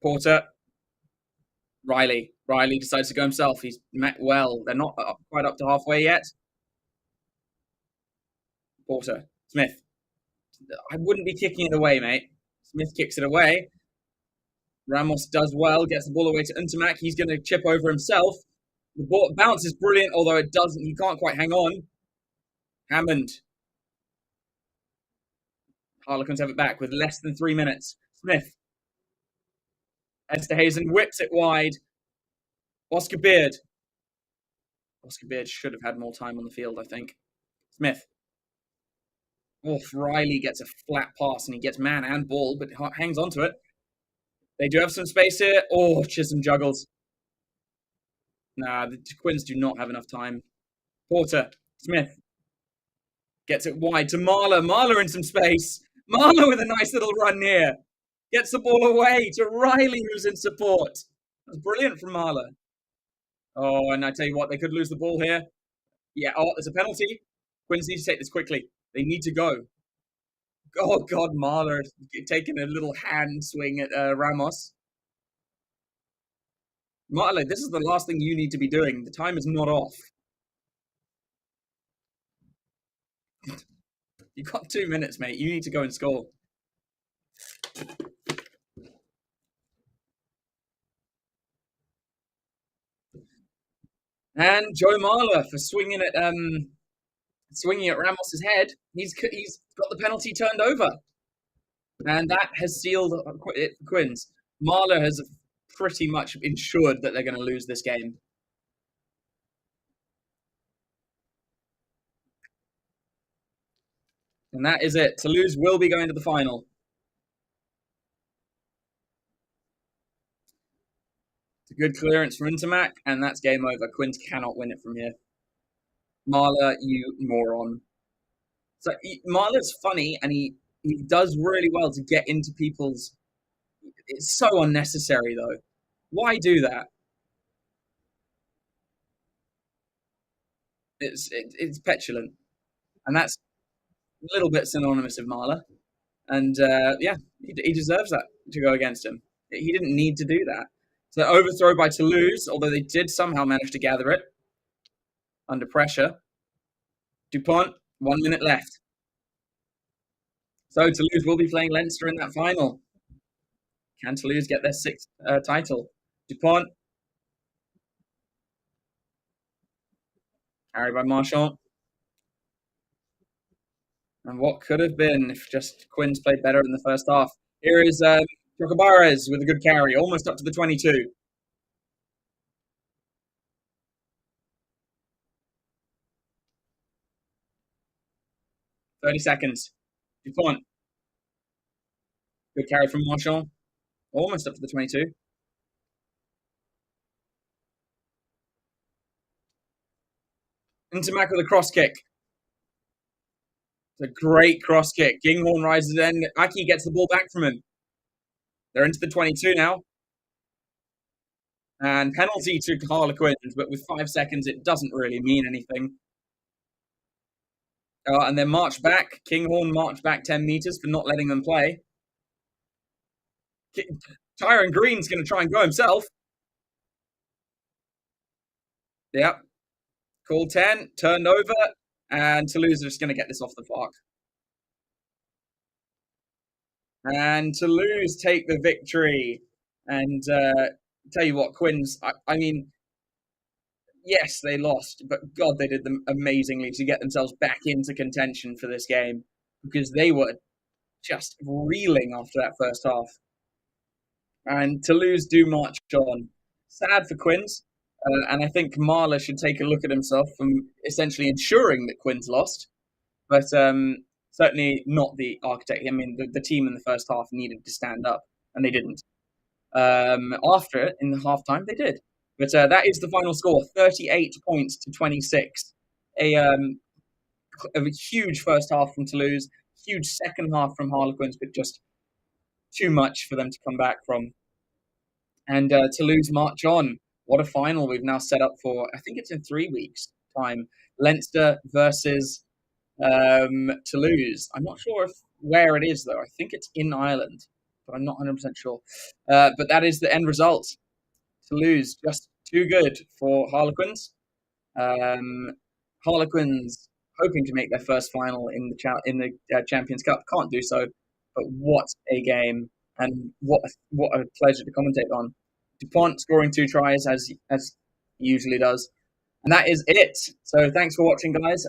Porter. Riley Riley decides to go himself. He's met well. They're not quite up to halfway yet. Porter. Smith. I wouldn't be kicking it away, mate. Smith kicks it away. Ramos does well, gets the ball away to Untamak. He's going to chip over himself. The ball bounce is brilliant, although it doesn't. He can't quite hang on. Hammond. Harlequins have it back with less than 3 minutes. Smith. Esterhazen whips it wide. Oscar Beard. Oscar Beard should have had more time on the field, I think. Smith. Riley gets a flat pass and he gets man and ball, but hangs onto it. They do have some space here. Chisholm juggles. Nah, the Quins do not have enough time. Porter. Smith. Gets it wide to Marler. Marler in some space. Marler with a nice little run here. Gets the ball away to Riley, who's in support. That's brilliant from Marler. And I tell you what, they could lose the ball here. Yeah, there's a penalty. Quins need to take this quickly. They need to go. Oh, God, Marler taking a little hand swing at Ramos. Marler, this is the last thing you need to be doing. The time is not off. You've got 2 minutes, mate. You need to go and score. And Joe Marler for swinging at Ramos's head. He's got the penalty turned over, and that has sealed it for Quins. Marler has pretty much ensured that they're going to lose this game. And that is it. Toulouse will be going to the final. It's a good clearance from Intermac, and that's game over. Quins cannot win it from here. Marler, you moron. So Marler's funny, and he does really well to get into people's... It's so unnecessary, though. Why do that? It's petulant. And that's a little bit synonymous of Marler. And yeah, he deserves that to go against him. He didn't need to do that. So overthrow by Toulouse, although they did somehow manage to gather it under pressure. Dupont, 1 minute left. So Toulouse will be playing Leinster in that final. Can Toulouse get their 6th title? Dupont. Carried by Marchand. And what could have been if just Quins played better in the first half. Here is Chocobares with a good carry, almost up to the 22. "30 seconds. Dupont. Good carry from Marchand. Almost up to the 22. Intermac with a cross kick. It's a great cross kick. Kinghorn rises in. Aki gets the ball back from him. They're into the 22 now. And penalty to Harlequins, but with 5 seconds, it doesn't really mean anything. And then march back. Kinghorn marched back 10 meters for not letting them play. Tyron Green's going to try and go himself. Yep. Call 10, turned over, and Toulouse are just going to get this off the park. And Toulouse take the victory. And tell you what, Quins, I mean, yes, they lost, but God, they did them amazingly to get themselves back into contention for this game, because they were just reeling after that first half. And Toulouse do march on. Sad for Quins, and I think Marler should take a look at himself from essentially ensuring that Quins lost, but certainly not the architect. I mean, the team in the first half needed to stand up, and they didn't. After it, in the halftime, they did. But that is the final score, 38 points to 26. A huge first half from Toulouse, huge second half from Harlequins, but just too much for them to come back from. And Toulouse march on. What a final we've now set up for, I think it's in 3 weeks' time. Leinster versus Toulouse. I'm not sure where it is, though. I think it's in Ireland, but I'm not 100% sure. But that is the end result. Toulouse just too good for Harlequins. Um, Harlequins hoping to make their first final in the Champions Cup, can't do so. But what a game, and what a pleasure to commentate on. Dupont scoring 2 tries as he usually does, and that is it. So thanks for watching, guys.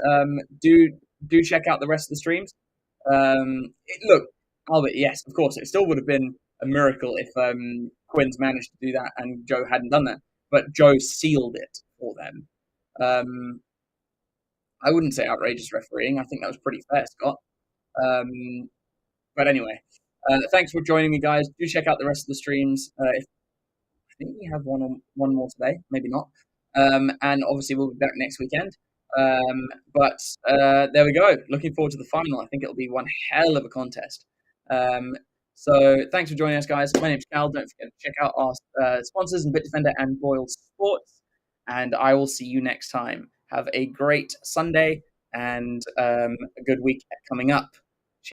Do check out the rest of the streams. Look, Albert, yes, of course, it still would have been a miracle if Quins managed to do that and Joe hadn't done that. But Joe sealed it for them. Um, I wouldn't say outrageous refereeing. I think that was pretty fair, Scott. Um, but anyway, thanks for joining me, guys. Do check out the rest of the streams. If I think we have one more today, maybe not. And obviously we'll be back next weekend. But there we go. Looking forward to the final. I think it'll be one hell of a contest. So thanks for joining us, guys. My name's Cal. Don't forget to check out our sponsors and Bitdefender and Boyle Sports. And I will see you next time. Have a great Sunday and a good week coming up.